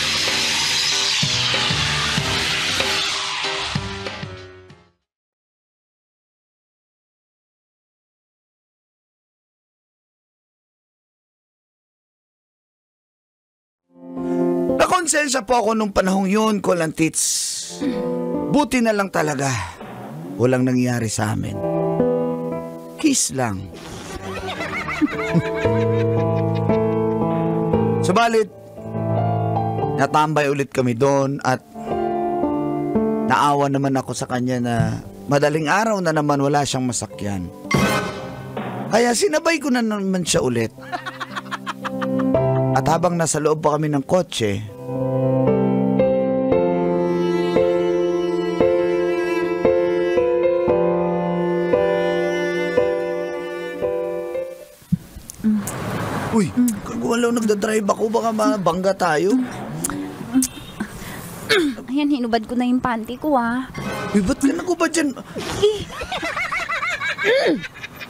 Nakonsensya po ako nung panahong yun, Kolantits. Buti na lang talaga. Walang nangyari sa amin. Kiss lang. Subalit, natambay ulit kami doon at naawa naman ako sa kanya na madaling araw na naman wala siyang masakyan. Kaya sinabay ko na naman siya ulit. At habang nasa loob pa kami ng kotse, uy, kung wala nagdadrive ako, baka mabangga tayo.
Ayan, hinubad ko na yung panty ko,
Uy, ba't ka nagubad dyan?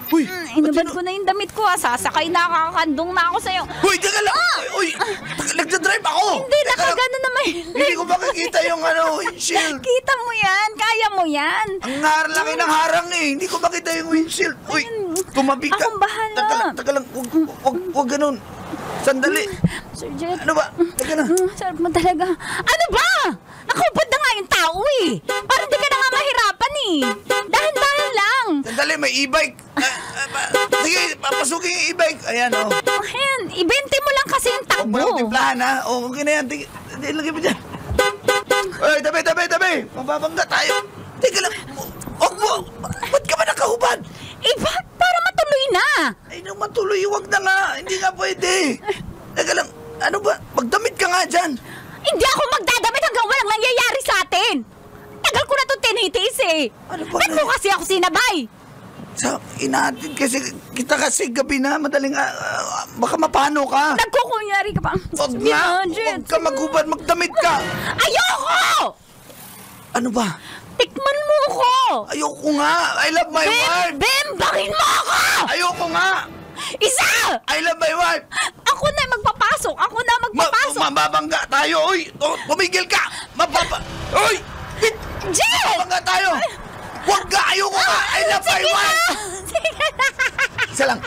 Uy,
Hinubad ko na yung damit ko, Sasakay na, kakakandong na ako sa'yo.
uy, teka lang. Uy, nagdadrive ako.
Hindi, nakagano naman.
Hindi ko makikita yung windshield.
Kita mo yan, kaya mo yan.
Ang laki ng harang eh. Hindi ko makita yung windshield. Uy, tumabi ka.
Akong bahala.
Teka lang. Huwag ganun. Sandali.
Sir Jet.
Ano ba? Teka na.
Sarap mo talaga. Ano ba? Nakupad na nga yung tao eh. Parang di ka na nga mahirapan eh. Dahan-dahan lang.
Sandali, may e-bike. Sige, papasukin yung e-bike. Ayan, oh.
Ayan, ibente mo lang kasi yung
Huwag mo lang
takbo.
timplahan, ha? Okay na yan. Lagay mo dyan. Uy, tabi. Mababangga tayo. Teka lang. Huwag mo. Ba't ka ba nakahubad?
Para matuloy na.
Ay, nung matuloy, huwag na nga. Hindi nga pwede. Teka lang. Ano ba? Magdamit ka nga dyan.
Hindi ako magdadamit hanggang walang nangyayari sa atin. Tagal ko na ito tinitiis eh.
Ano ba
Ba't
na-
mo kasi ako sinabay?
Inaatid kasi kita kasi gabi na. Madaling, baka mapano ka.
Nagkukunyari ka pa.
Huwag
Sige
na.
Jet.
Huwag ka maghubad. Magdamit ka.
Ayoko!
Ano ba?
Tikman mo ako!
Ayoko nga. I love my wife.
Bembangin mo ako!
Ayoko nga.
Isa!
I love my wife.
Ako na magpapasok! Ako na magpapasok!
Mababangga tayo. Uy, tumigil ka. Uy!
Jet!
Mababangga tayo. Huwag ka. Ayoko nga. I love my
Sige
wife.
na! Sige na!
Isa lang.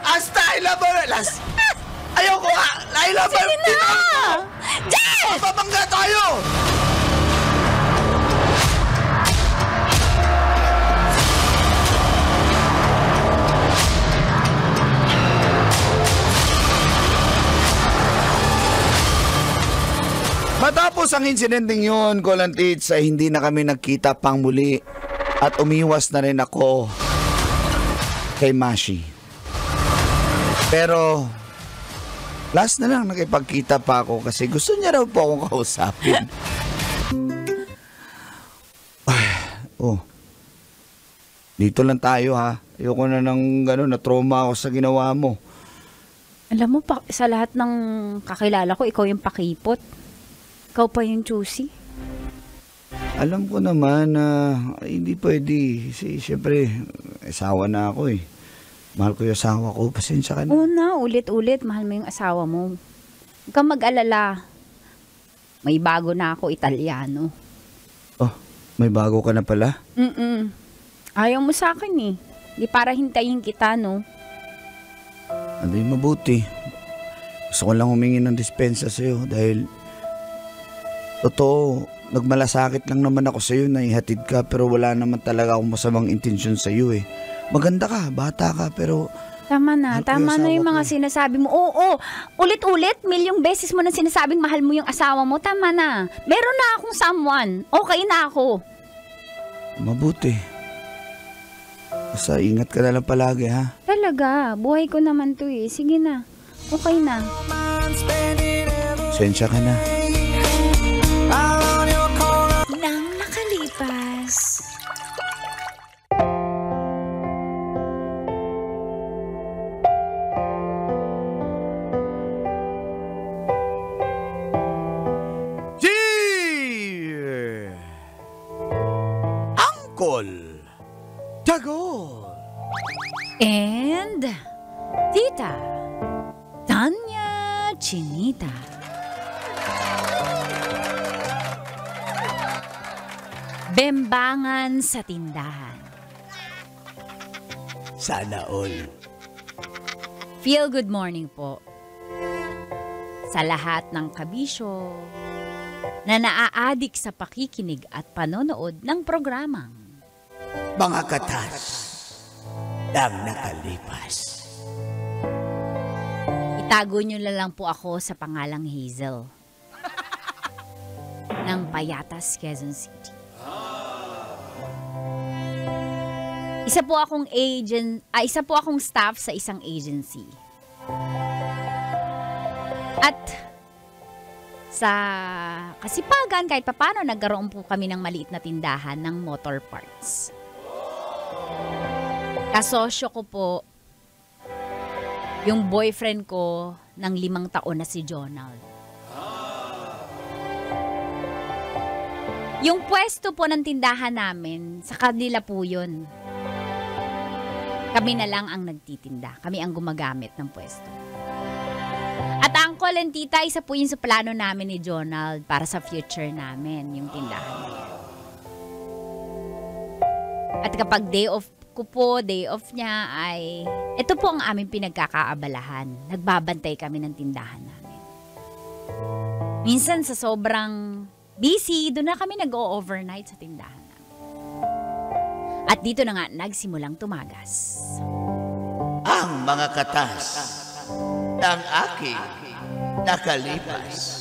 Hasta I love my wife. Ayoko nga. I love my
Sige na!
wife.
Jet!
Mababangga tayo. Matapos ang insidenteng yun, Kolantits, ay hindi na kami nagkita pang muli at umiwas na rin ako kay Mashi. Pero last na lang nakipagkita pa ako kasi gusto niya raw po akong kausapin. Dito lang tayo ha. Ayoko na ng gano'n, na-trauma ako sa ginawa mo.
Alam mo, sa lahat ng kakilala ko, ikaw yung pakipot. Ikaw pa yung choosy.
Alam ko naman na hindi pwede. Siyempre, asawa na ako eh. Mahal ko yung asawa ko. Pasensya ka na.
Oo na, ulit-ulit, mahal mo yung asawa mo. Huwag kang mag-alala. May bago na ako, Italiano.
Oh, may bago ka na pala?
Ayaw mo sa akin eh. Di para hintayin kita, no?
Ano yung mabuti? Gusto ko lang humingi ng dispensa sa'yo dahil totoo, nagmalasakit lang naman ako sa'yo na ihatid ka pero wala naman talaga akong masamang intensyon sa'yo eh. Maganda ka, bata ka pero...
Tama na,
Mahal ko
tama
yung
na yung
asawa
mga
ko eh.
sinasabi mo. Oo, ulit-ulit, milyong beses mo na sinasabing mahal mo yung asawa mo. Tama na. Meron na akong someone. Okay na ako.
Mabuti. Basta ingat ka na lang palagi ha.
Talaga, buhay ko naman to eh. Sige na. Okay na.
Sensya ka na.
Nang nakalipas.
Dear Uncle Dagol
And Tita Tanya Chinita. Bembangan sa tindahan.
Sana all.
Feel good morning po sa lahat ng kabisyo na naaadik sa pakikinig at panonood ng programang
Mga katas ng nakalipas.
itago nyo na lang po ako sa pangalang Hazel ng Payatas, Quezon City. Isa po akong staff sa isang agency. At sa kasipagan, kahit papano, nagkaroon po kami ng maliit na tindahan ng motor parts. Kasosyo ko po yung boyfriend ko ng 5 taon na si Jonald. Yung pwesto po ng tindahan namin, sa kanila po yun. Kami na lang ang nagtitinda. Kami ang gumagamit ng pwesto. At uncle and tita, isa po yun sa plano namin ni Jonald para sa future namin, yung tindahan na yan. At kapag day off ko po, day off niya ay, ito po ang aming pinagkakaabalahan. Nagbabantay kami ng tindahan namin. Minsan sa sobrang busy, doon na kami nag-o-overnight sa tindahan namin. At dito na nga nagsimulang tumagas.
Ang mga katas ng aking nakalipas.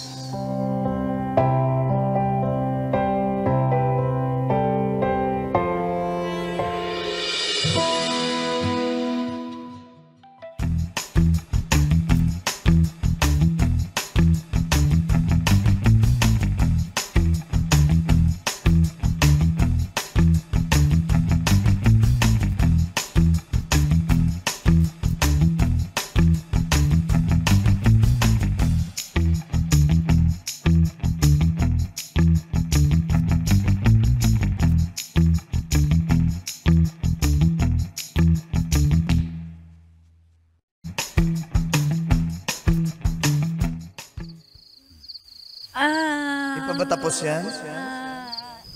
Di pa ba tapos yan?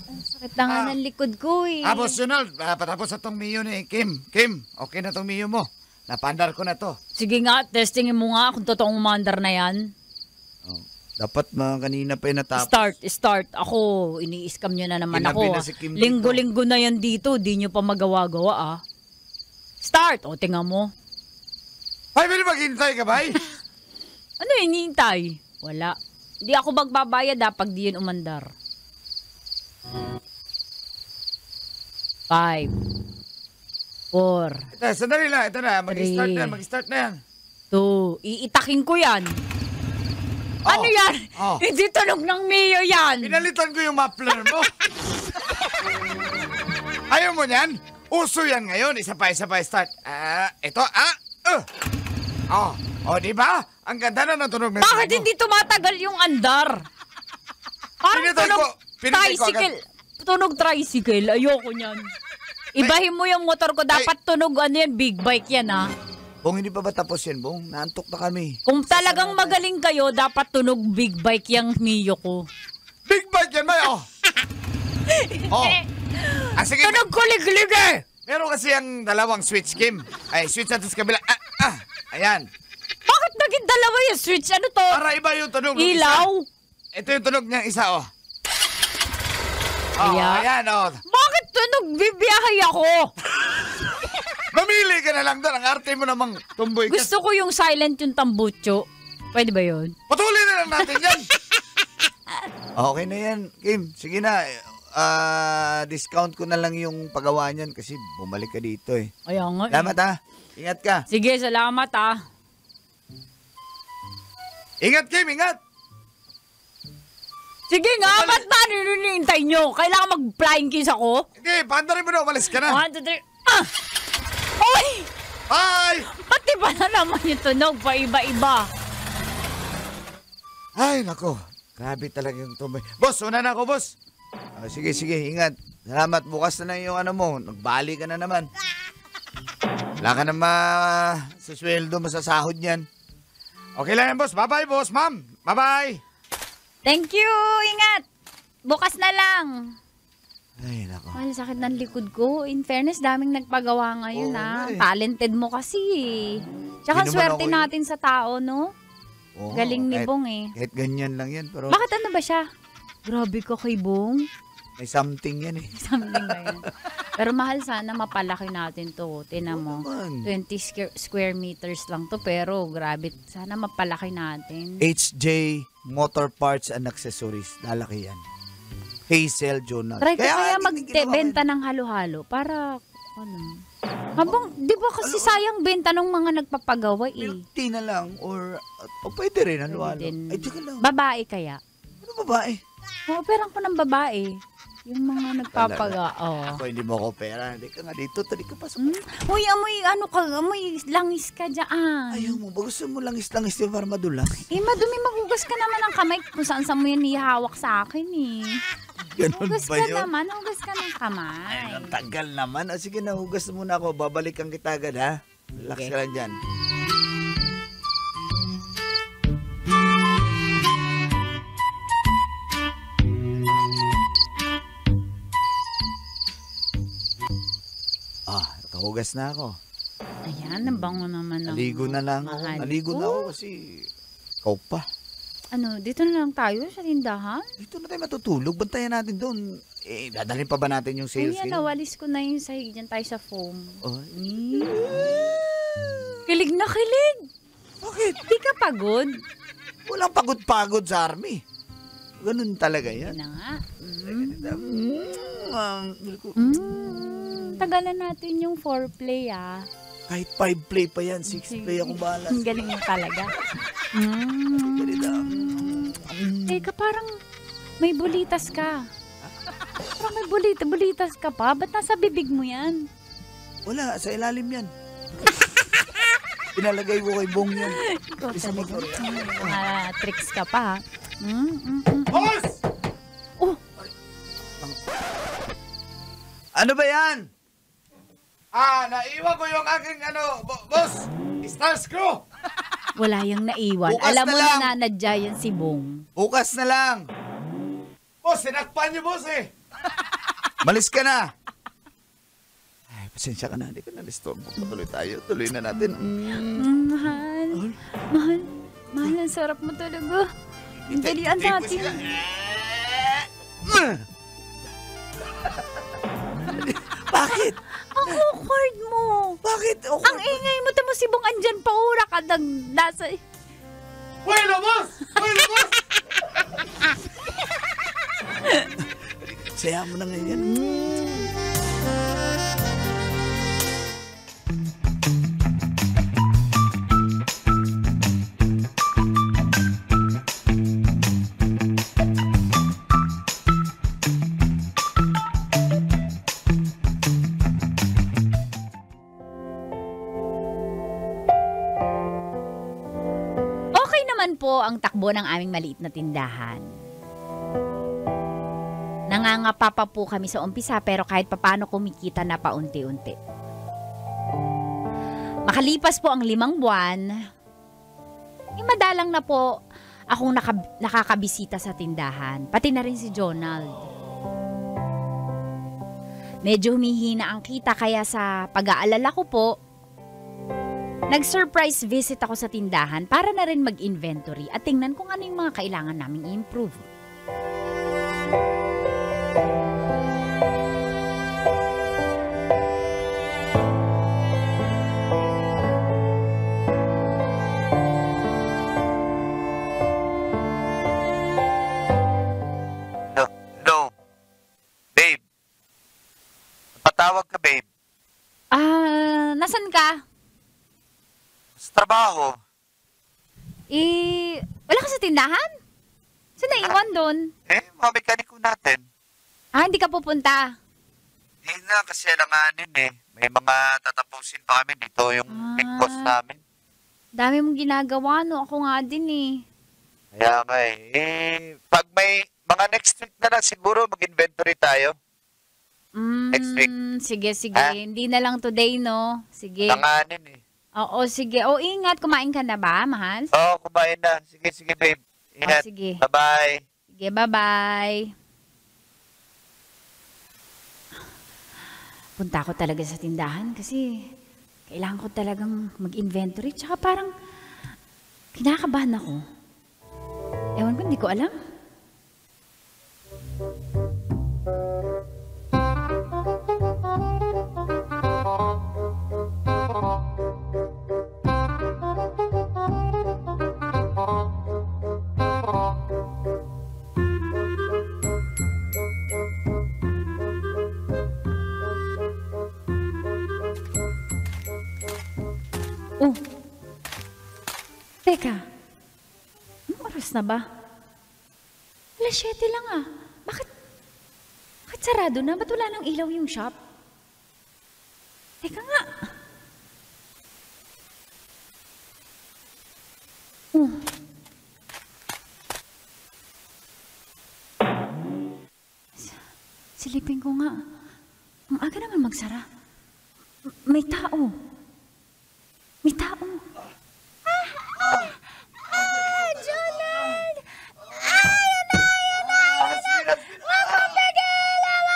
Ang sakit na nga ng likod ko eh.
Tapos Jonald, patapos na tong Mio ni Kim. Kim, okay na tong Mio mo. Napandar ko na to.
Sige nga, testingin mo nga kung totoong umandar na yan.
Dapat mga kanina pa yung natapos.
Start. Ako, ini-scam nyo na naman
Ginabi
ako.
na si Kim dito.
Linggo-linggo na yan dito, di nyo pa magawa-gawa ah. Start! O, tingnan mo.
Ay, pwede maghintay ka ba?
Ano hinihintay? Wala. Di ako magbabayad pag di yun umandar. 5 4
Ito, sandali lang. Ito na, mag-start na,
Three.
mag-start na yan.
2 Iitakin ko yan. Ano yan?
Oh.
Hindi tunog ng Mio yan.
Pinalitan ko yung muffler mo. Ayaw mo niyan? Uso yan ngayon. Isa pa, start. Ito, di ba? Ang ganda na ng tunog ng
Bakit
tunog mo.
hindi tumatagal yung andar? Parang
Pinitay
tunog
ko
tricycle. Tunog tricycle. Ayoko niyan. Ibahin mo yung motor ko. Dapat tunog ano yan, big bike yan ha.
Bong, hindi pa ba tapos yan, Bong? Naantok na kami.
Kung talagang magaling kayo, dapat tunog big bike yung Mio ko.
Big bike yan, May, oh. Oh. Sige.
Tunog kulig-lig eh!
Meron kasi ang dalawang switch, Kim. Ay, switch natin sa kabila. Ayan.
Bakit naging dalawa yung switch? Ano to?
Para iba yung tunog ng
Ilaw?
isa. Ito yung tunog niyang isa, oh. Oh,
Ayan.
ayan, oh.
Bakit tunog bibiyahe ako?
Mamili ka na lang doon. Ang arte mo namang tumboy ka.
Gusto ko yung silent yung tambucho. Pwede ba yun?
Patuloy na lang natin yan.
Okay na yan, Kim. Sige na. Discount ko na lang yung paggawa niyan kasi bumalik ka dito eh.
Kaya nga.
Salamat ha. Ingat ka.
Sige, salamat ah.
Ingat, Kim, ingat.
Sige nga, ba't ba ninintay nyo? Kailangan mag-flying kiss ako?
Hindi, paandarin mo na. Umalis ka na.
1, 2, 3. Ah! Oy!
Bye!
Pati ba na naman yung tunog? Paiba-iba.
Ay, nako. Grabe talaga yung tumboy. Boss, una na ako, boss.
Sige, ingat. Salamat. Bukas na yung ano mo. Nagbali ka na naman. Wala ka na sa sweldo, masasahod yan.
Okay lang yan, boss. Bye-bye, boss, ma'am. Bye-bye.
Thank you! Ingat! Bukas na lang.
Ay, nako.
Ay, sakit ng likod ko. In fairness, daming nagpagawa ngayon
Oo
ah.
nga eh.
Talented mo kasi eh. Tsaka
Hindi naman
swerte
ako
natin sa tao, no?
Oo,
Galing ni
kahit-
Bong eh.
Kahit ganyan lang yan, pero
Bakit ano ba siya? Grabe ka kay Bong.
may something yan eh.
Something ba yan? Pero mahal sana mapalaki natin to. Tinan mo.
naman.
20 square meters lang to. Pero grabe. Sana mapalaki natin.
HJ Motor Parts and Accessories. Lalaki yan. Hazel Jonas.
Try ko kaya
hindi
magbenta ng halo-halo para ano. Habang, di ba kasi sayang benta ng mga nagpapagawa eh.
Milk tea na lang or pwede rin halo-halo.
Din.
Ay, teka lang.
Babae kaya?
Ano babae?
Operang ko ng babae. Yung mga nagpapagawa. Oh.
Ako hindi mo ako pera. Hindi ka nga dito. Tali ka pasok.
Uy, amoy, ano ka, amoy langis ka dyan.
Ayaw mo. Ba gusto mo langis-langis din para madulas?
Eh, madumi, magugas ka naman ng kamay kung saan mo yan ihawak sa akin eh.
Ganun
Hugas
ba
ka
yun?
naman, hugas ka ng kamay.
Ang tagal naman. Sige na, hugas muna ako. Babalikan kita agad ha. Relax
Okay.
ka lang dyan. Nakahugas na ako.
Ayan, nabango naman ng...
Naligo na lang ako.
mahal
Naligo
ko.
na ako kasi ikaw pa.
Ano, dito na lang tayo sa tindahan?
Dito na tayo matutulog. Bantayan natin doon. Eh, dadalhin pa ba natin yung sales?
Ayan,
kaya?
nawalis ko na yung sahig dyan tayo sa foam.
Oh,
Kilig na kilig!
bakit?
Di ka pagod?
Walang pagod-pagod sa army. Ganun talaga
Yan
yan.
na nga. Tagalan natin yung foreplay ah.
Kahit 5 play pa yan, 6 play ako bahala.
Ang galing mo talaga.
Ganito.
Teka, parang may bulitas ka. Parang may bulitas ka pa. Ba't nasa bibig mo yan?
Wala, sa ilalim yan. Pinalagay ko kay Bong yan.
Ikaw
Isa
talaga.
motor yan.
May mga tricks ka pa.
Boss!
Oh,
Ano ba yan?
Naiwan ko yung aking, boss. Star screw.
wala yung naiwan.
Bukas
Alam
na
mo
lang.
na nanadya yan si Bong.
Bukas na lang.
Boss, sinakpan niyo, boss, eh.
Malis ka na. Ay, pasensya ka na. Hindi ka na listorbo. Patuloy tayo. Tuloy na natin.
Mahal. Mahal, ang sarap mo talaga. Ang dalian natin.
Bakit?
Ang awkward mo.
Bakit?
Ang ingay mo. Tamo si Bong andyan pa ura ka. Nasa...
Bueno, boss! Bueno, boss!
Saya mo na ngayon.
Okay naman po ang takbo ng aming maliit na tindahan. Nangangapa pa po kami sa umpisa pero kahit papano kumikita na paunti-unti. Makalipas po ang 5 buwan, madalang na po akong nakakabisita sa tindahan. Pati na rin si Jonald. Medyo humihina ang kita kaya sa pag-aalala ko po, nag-surprise visit ako sa tindahan para na rin mag-inventory at tingnan kung ano yung mga kailangan naming i-improve.
No. Babe. Patawag ka, babe.
Nasan ka?
Sa trabaho.
Wala ka sa tindahan? Saan naiwan doon?
Mga mekaniko natin.
Hindi ka pupunta.
Hindi na, kasi alanganin May mga tatapusin pa kami dito yung big boss namin.
Dami mong ginagawa, no? Ako nga din
Kaya nga pag may mga next week na lang siguro mag-inventory tayo. Next week.
Sige. Hindi na lang today, no? Sige.
Alanganin
Oo, sige. Ingat. Kumain ka na ba, mahal?
Oo, kumain na. Sige, babe. Ingat.
Sige.
Bye-bye.
Sige, bye-bye. Punta ako talaga sa tindahan kasi kailangan ko talagang mag-inventory. Tsaka parang kinakabahan ako. Ewan ko, hindi ko alam. Teka, anong oras na ba? 7 lang Bakit sarado na? Ba't wala nang ilaw yung shop? Teka nga. Silipin ko nga. Ang aga naman magsara. May tao. Jonald! Ayan na! Wag mong pigilan!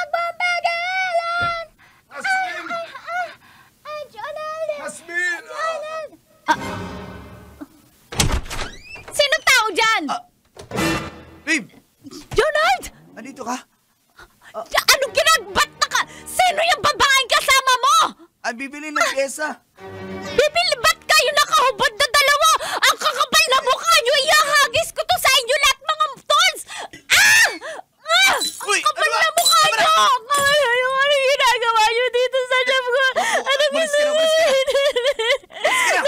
Jonald! Jonald! Sinong tao dyan?
Babe!
Jonald!
Andito ka?
Anong ginagbat na ka? Sino yung babaeng kasama mo?
Bibili ng pyesa.
Bibili, ba't kayo nakahubad na dalawa? Ang kakapal na mukha nyo, ihahagis ko to sa inyo lahat mga tons!
Uy,
Ang kapal
ano ba?
na mukha nyo! Ano ginagawa nyo dito sa shop ko? Ano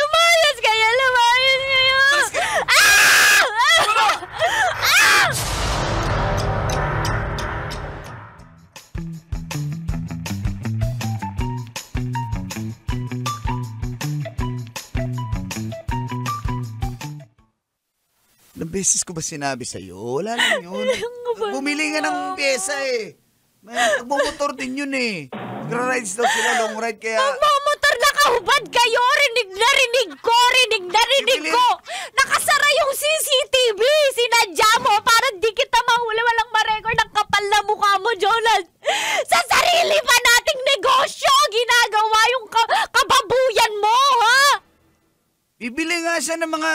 Umalis ka na.
Lumayas kayo!
Ilang beses ko ba sinabi sa'yo? Wala lang yun. Bumili nga ng pyesa Magmumotor din yun Magra-rides daw sila, long ride kaya...
Magmamotor na kahubad kayo! Rinig na rinig ko! Nakasara yung CCTV! Sinadya mo para di kita mahuli, walang ma-record ang kapal na mukha mo, Jonald! Sa sarili pa nating negosyo, ginagawa yung kababuyan mo, ha?
Bibili nga siya ng mga...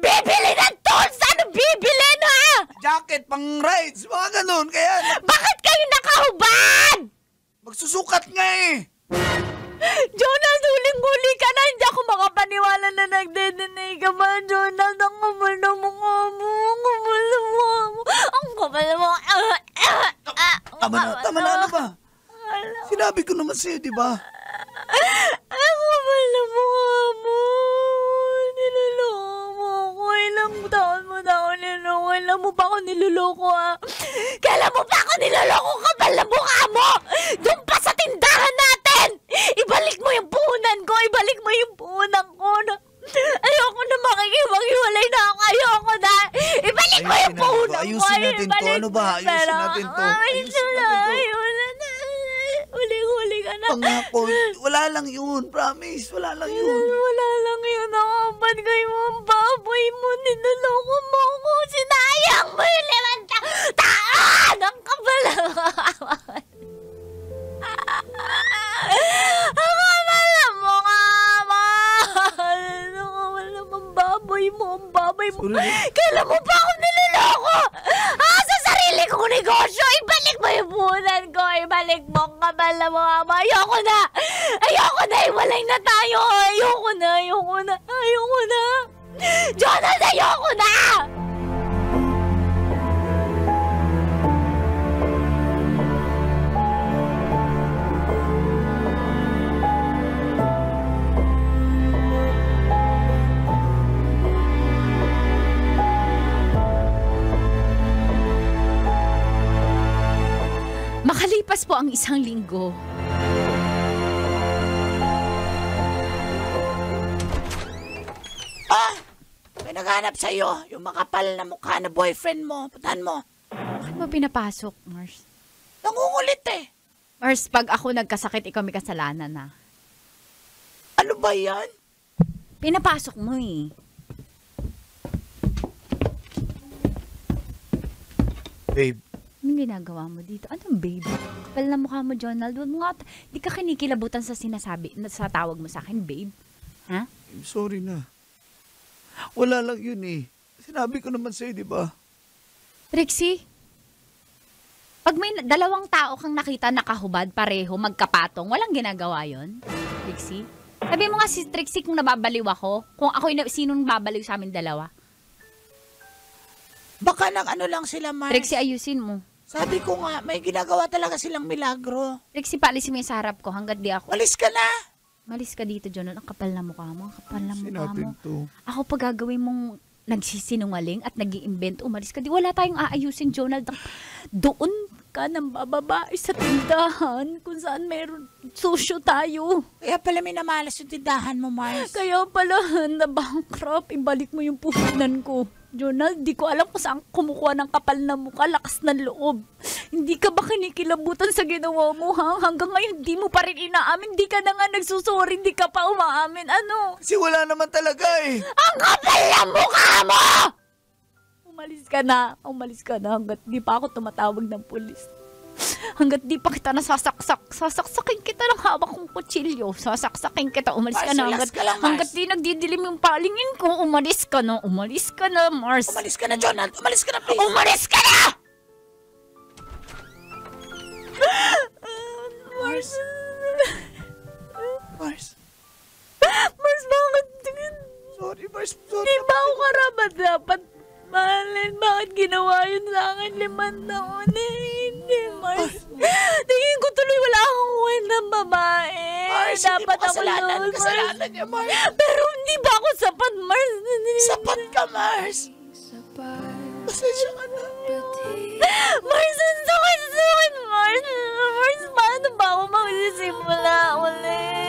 Bibili ng tools! Ano bibilin, ha?
jacket, pang rides, mga ganun. Kaya...
Bakit kayo nakahubad?
Magsusukat nga
Jonald, huling-huli ka na. Hindi ako makapaniwala na nagde-deny ka ba, Jonald? Ang kapal na mukha mo. Ang kapal na mukha.
Tama na, ano ba? Sinabi ko naman sa'yo, di ba?
Ang kapal na mukha mo. Niloloko mo ako. Ilang taon mo na ako niloloko. Kailan mo pa ako niloloko, Kailan mo pa ako niloloko, kapal na mukha mo? Doon pa sa tindahan natin! Ibalik mo yung puhunan ko! Ibalik mo yung puhunan ko! Ayoko na makikipag-iwalay na ako! Ayoko na! Ibalik mo yung puhunan ko!
Ayusin natin to! Ano ba? Ayusin natin to!
Ayusin na! Ayusin na! Huling-huli ka ka na.
Pangako, wala lang yun. Promise, wala lang yun.
Wala lang yun. Nakapad kayo ang baboy mo. Niloloko mo ko. Sinayang mo yung 5 taon. Ang kapal. Ang kapal mo nga, mahal. Ang kapal naman baboy mo. Ang baboy mo. Kailan mo pa ako niloloko? Sa sarili kong negosyo. Ibalik mo yung punan ko. Ibalik mo ang kapal na mga ama. Ayoko na. Ayoko na. Iwalay na tayo. Ayoko na. Ayoko na. Ayoko na. Jonas, ayoko na. Makalipas po ang 1 linggo.
May naghanap sa'yo, yung makapal na mukha na boyfriend mo. Puntahan mo.
Bakit mo pinapasok, Mars?
Nangungulit eh.
Mars, pag ako nagkasakit, ikaw may kasalanan na.
Ano ba yan?
Pinapasok mo eh.
Babe,
Anong ginagawa mo dito? Anong babe? Kapal na mukha mo, Jonald. Huwag mo nga, di ka kinikilabutan sa sinasabi, sa tawag mo sa akin, babe. Ha?
sorry na. Wala lang yun eh. Sinabi ko naman sa'yo, di ba?
Trixie, pag may 2 tao kang nakita nakahubad, pareho, magkapatong, walang ginagawa yon, Trixie? Sabi mo nga si Trixie kung nababaliw ako, kung ako sinong babaliw sa amin 2.
Baka nang ano lang sila, Mars.
Trixie, ayusin mo.
Sabi ko nga, may ginagawa talaga silang milagro.
Trixie, paalisin mo yung sa harap ko hanggat di ako.
Walis ka na.
Malis ka dito, Jonald. Ang kapal na mukha mo. Ang kapal na mukha
Natin
mo.
to.
Ako pag gagawin mong nagsisinungaling at nag-iimbento, umalis ka. Di wala tayong aayusin, Jonald. Doon ka nang bababae sa tindahan kung saan meron susyo tayo.
Kaya pala may namalas yung tindahan mo, Mars.
Kaya pala, na-bankrupt. Ibalik mo yung puhunan ko. Jonald, di ko alam kung saan kumukuha ng kapal na mukha, lakas ng loob. Hindi ka ba kinikilabutan sa ginawa mo, ha? Hanggang ngayon, di mo pa rin inaamin. Di ka na nga nagsusuri, di ka pa umaamin. Ano?
Kasi wala naman talaga eh.
Ang kapal na mukha mo! Umalis ka na. Umalis ka na hanggat di pa ako tumatawag ng pulis. Hanggat di pa kita nasasaksak. Sasaksakin kita ng hawak kong kutsilyo. Sasaksakin kita. Umalis ka na.
Mars, relax ka lang, Mars.
Hanggat di nagdidilim yung palingin ko. Umalis ka na. Umalis ka na, Mars.
Umalis ka na, Jonald. Umalis ka na, please.
Umalis ka na! Mars.
Mars,
Mars, bakit?
sorry Mars, sorry.
Di ba ako karapat dapat mahalin? Bakit ginawa yun sa akin 5 taon? Hindi, Mars. Tingin ko tuloy wala akong kwentang babae.
Mars, hindi mo kasalanan.
Lol,
Kasalanan niya, Mars.
Pero hindi ba ako sapat, Mars?
Sapat ka, Mars. Pasensya ka na.
Mars, ang sakit, Mars. Mars, paano ba ako magsisimula ulit?